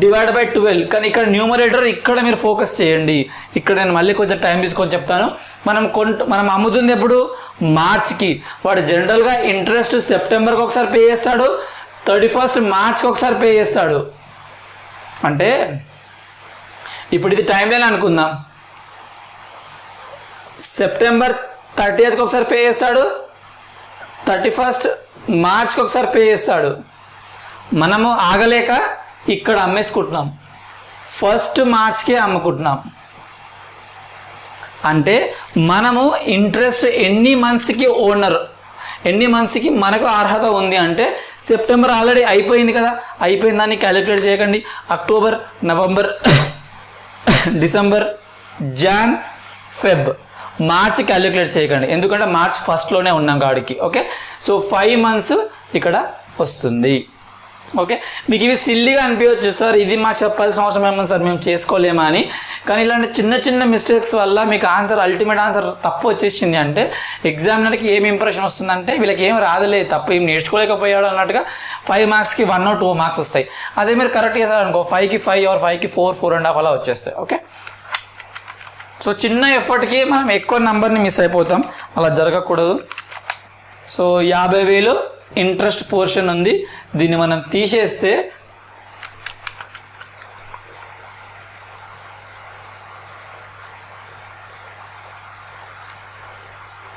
divide by 12. కానీ ఇక్కడ న్యూమరేటర్ ఇక్కడ మీరు ఫోకస్ చేయండి. ఇక్కడ నేను మళ్ళీ కొంచెం టైం తీసుకొని చెప్తాను. మనం అమ్ముతుంది ఎప్పుడు? మార్చ్కి. వాడు జనరల్గా ఇంట్రెస్ట్ సెప్టెంబర్కి ఒకసారి పే చేస్తాడు, 31 మార్చ్కి ఒకసారి పే చేస్తాడు. అంటే ఇప్పుడు ఇది టైం లైన్ అనుకుందాం. సెప్టెంబర్ 30కి ఒకసారి పే చేస్తాడు, 31 మార్చ్కి ఒకసారి పే చేస్తాడు. మనము ఆగలేక ఇక్కడ అమ్మేసుకుంటున్నాం, 1 మార్చ్కే అమ్ముకుంటున్నాం. అంటే మనము ఇంట్రెస్ట్ ఎన్ని మంత్స్కి మనకు అర్హత ఉంది అంటే, సెప్టెంబర్ ఆల్రెడీ అయిపోయింది కదా, అయిపోయిన దాన్ని క్యాలిక్యులేట్ చేయకండి. October, November, December, Jan, Feb, March calculate చేయకండి, ఎందుకంటే మార్చ్ ఫస్ట్లోనే ఉన్నాం కాడికి. ఓకే, సో 5 మంత్స్ ఇక్కడ వస్తుంది. ఓకే, మీకు ఇవి సిల్లీగా అనిపించవచ్చు, సార్ ఇది మాకు చెప్పాల్సిన అవసరం ఏమన్నా సార్, మేము చేసుకోలేమా అని. కానీ ఇలాంటి చిన్న చిన్న మిస్టేక్స్ వల్ల మీకు అల్టిమేట్ ఆన్సర్ తప్పు వచ్చేసింది అంటే, ఎగ్జామినర్కి ఏం ఇంప్రెషన్ వస్తుందంటే వీళ్ళకి ఏం రాదులే, తప్పు ఏం నేర్చుకోలేకపోయాడు అన్నట్టుగా 5 మార్క్స్కి 1 or 2 మార్క్స్ వస్తాయి. అదే మీరు కరెక్ట్ చేశారనుకో 5కి 5 or 5కి 4, 4.5 అలా వచ్చేస్తాయి. ఓకే, సో చిన్న ఎఫర్ట్కి మనం ఎక్కువ నెంబర్ని మిస్ అయిపోతాం, అలా జరగకూడదు. సో 50,000 ఇంట్రెస్ట్ పోర్షన్ ఉంది, దీన్ని మనం తీసేస్తే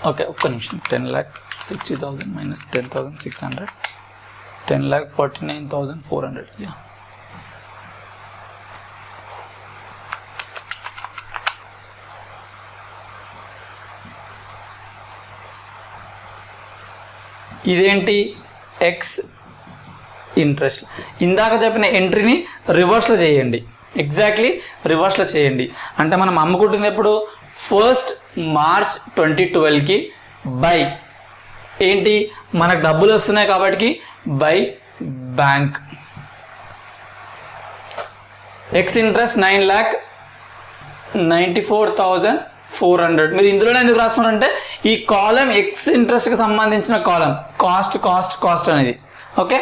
ఓకే, ఒక్క నిమిషం. 10,60,000 మైనస్ 10,600, 10,49,400. యా, ఇదేంటి? X interest. ఇందాక చెప్పిన ఎంట్రీని రివర్స్లో చేయండి, ఎగ్జాక్ట్లీ రివర్స్లో చేయండి. అంటే మనం అమ్ముకుంటుంది ఎప్పుడు? 1 మార్చ్ 2012కి బై ఏంటి? మనకు డబ్బులు వస్తున్నాయి కాబట్టి బై బ్యాంక్. X interest 9,94,400. మీరు ఇందులోనే ఎందుకు రాస్తున్నారంటే ఈ కాలం ఎక్స్ ఇంట్రెస్ట్కి సంబంధించిన కాలం, కాస్ట్ అనేది. ఓకే,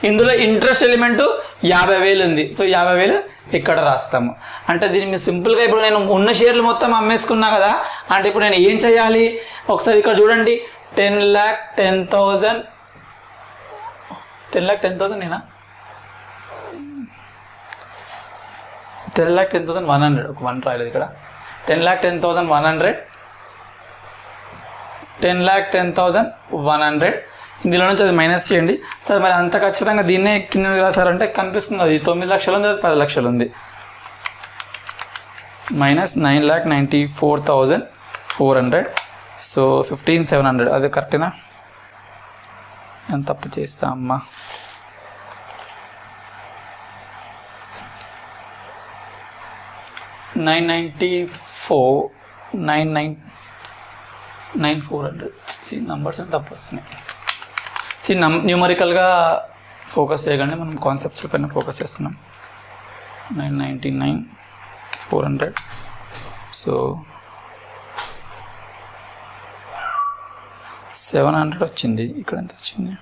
ఇందులో ఇంట్రెస్ట్ ఎలిమెంటు 50,000 ఉంది, సో 50,000 ఇక్కడ రాస్తాము. అంటే దీన్ని మీరు సింపుల్గా ఇప్పుడు నేను ఉన్న షేర్లు మొత్తం అమ్మేసుకున్నా కదా, అంటే ఇప్పుడు నేను ఏం చేయాలి? ఒకసారి ఇక్కడ చూడండి, 10,10,000 నేనా? 10,10,100. ఒక 1 రాయలేదు ఇక్కడ. 10,10,100, 10,10,100. ఇందులో నుంచి అది మైనస్ చేయండి. సరే, మరి అంత ఖచ్చితంగా దీన్నే కింద రాశారంటే కనిపిస్తుంది అది 9 లక్షలు ఉంది, అది 10 లక్షలు ఉంది. Minus 9,94,400, so 15,700. అది కరెక్టేనా? నేను తప్పు చేస్తా అమ్మా. 9400. నంబర్స్ అని తప్పు వస్తున్నాయి. న్యూమరికల్గా ఫోకస్ చేయగానే మనం కాన్సెప్ట్స్ పైన ఫోకస్ చేస్తున్నాం. 999 400. సో 700 వచ్చింది. ఇక్కడ ఎంత వచ్చింది?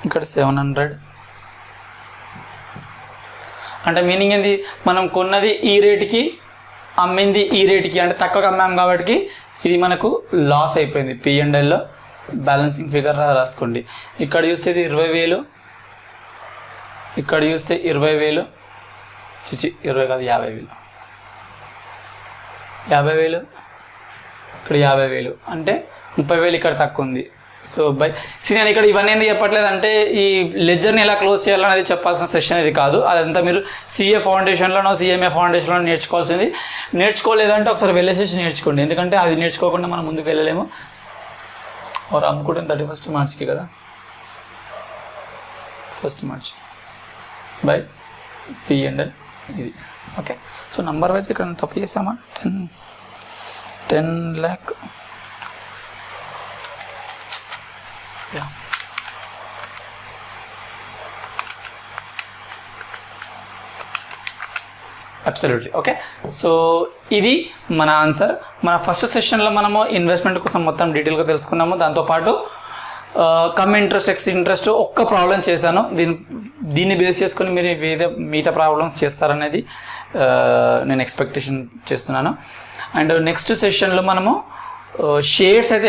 ఇక్కడ 700. అంటే మీనింగ్ ఏంది? మనం కొన్నది ఈ రేటుకి, అమ్మింది ఈ రేటుకి, అంటే తక్కువగా అమ్మాం కాబట్టి ఇది మనకు లాస్ అయిపోయింది. P&Lలో బ్యాలెన్సింగ్ ఫిగర్ రాసుకోండి. ఇక్కడ చూస్తే 20,000, ఇక్కడ చూస్తే 20,000, 20 కాదు 50,000, 50,000, ఇక్కడ 50,000, అంటే 30,000 ఇక్కడ తక్కువ ఉంది. సో నేను ఇక్కడ ఇవన్నీ ఎందుకు చెప్పట్లేదు అంటే ఈ లెడ్జర్ని ఎలా క్లోజ్ చేయాలనేది చెప్పాల్సిన సెషన్ ఇది కాదు. అదంతా మీరు CA ఫౌండేషన్లోనో CMA ఫౌండేషన్లో నేర్చుకోవాల్సింది. నేర్చుకోలేదంటే ఒకసారి వెళ్ళేసేసి నేర్చుకోండి. ఎందుకంటే అది నేర్చుకోకుండా మనం ముందుకు వెళ్ళలేము. और అమ్ముకుంటే 31st మార్చ్కి కదా, 1st మార్చ్ బై P&L ఇది. ఓకే, సో నంబర్ వైజ్ ఇక్కడ తప్పు చేసామా? 10 lakh. Yeah, absolutely. Okay, so ఇది మన ఆన్సర్. మన ఫస్ట్ సెషన్లో మనము ఇన్వెస్ట్మెంట్ కోసం మొత్తం డీటెయిల్గా తెలుసుకున్నాము. దాంతోపాటు కమ్ ఇంట్రెస్ట్, ఎక్స్ ఇంట్రెస్ట్ ఒక్క ప్రాబ్లం చేశాను. దీన్ని బేస్ చేసుకొని మీరు మిగతా ప్రాబ్లమ్స్ చేస్తారనేది నేను ఎక్స్పెక్టేషన్ చేస్తున్నాను. అండ్ నెక్స్ట్ సెషన్లో మనము షేర్స్ అయితే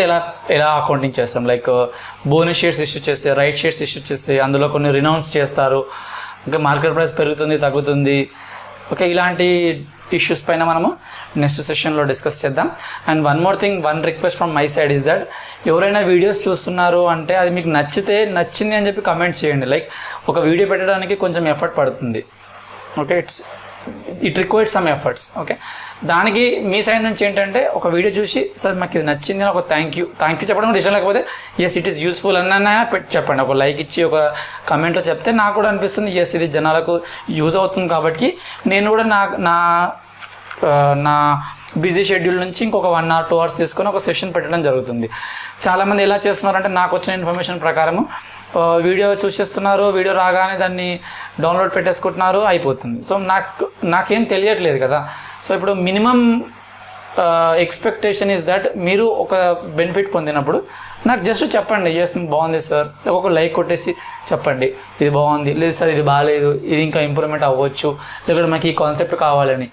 ఎలా అకౌంటింగ్ చేస్తాం, లైక్ బోనస్ షేర్స్ ఇష్యూ చేస్తే, రైట్ షేర్స్ ఇష్యూ చేస్తే, అందులో కొన్ని రినౌన్స్ చేస్తారు, ఇంకా మార్కెట్ ప్రైస్ పెరుగుతుంది తగ్గుతుంది. ఓకే, ఇలాంటి ఇష్యూస్ పైన మనము నెక్స్ట్ సెషన్లో డిస్కస్ చేద్దాం. And one request from my side is that ఎవరైనా వీడియోస్ చూస్తున్నారు అంటే అది మీకు నచ్చింది అని చెప్పి కమెంట్ చేయండి. లైక్ ఒక వీడియో పెట్టడానికి కొంచెం ఎఫర్ట్ పడుతుంది. Okay, it required some efforts. Okay, దానికి మీ సైడ్ నుంచి ఏంటంటే ఒక వీడియో చూసి సార్ మాకు ఇది నచ్చింది అని ఒక థ్యాంక్ యూ చెప్పడం కూడా ఇష్టం, లేకపోతే ఎస్ ఇట్ ఈస్ యూస్ఫుల్ అన్న చెప్పండి. ఒక లైక్ ఇచ్చి ఒక కమెంట్లో చెప్తే నాకు కూడా అనిపిస్తుంది ఎస్ ఇది జనాలకు యూజ్ అవుతుంది. కాబట్టి నేను కూడా నా బిజీ షెడ్యూల్ నుంచి ఇంకొక 1 or 2 hours తీసుకొని ఒక సెషన్ పెట్టడం జరుగుతుంది. చాలామంది ఎలా చేస్తున్నారంటే నాకు వచ్చిన ఇన్ఫర్మేషన్ ప్రకారము వీడియో చూసేస్తున్నారు, వీడియో రాగానే దాన్ని డౌన్లోడ్ పెట్టేసుకుంటున్నారు, అయిపోతుంది. సో నాకేం తెలియట్లేదు కదా. సో ఇప్పుడు మినిమం ఎక్స్పెక్టేషన్ ఇస్ దట్ మీరు ఒక బెనిఫిట్ పొందినప్పుడు నాకు జస్ట్ చెప్పండి, ఎస్ బాగుంది సార్, ఒక లైక్ కొట్టేసి చెప్పండి ఇది బాగుంది, లేదు సార్ ఇది బాగాలేదు, ఇది ఇంకా ఇంప్రూవ్మెంట్ అవ్వచ్చు, లేకపోతే మాకు ఈ కాన్సెప్ట్ కావాలని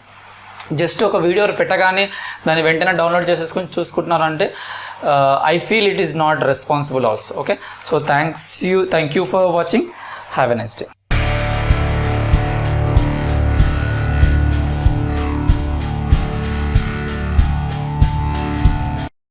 జస్ట్ ఒక వీడియో పెట్టగానే దాన్ని వెంటనే డౌన్లోడ్ చేసేసుకొని చూసుకుంటున్నారంటే I feel it is not responsible also. Okay, so thank you for watching. Have a nice day.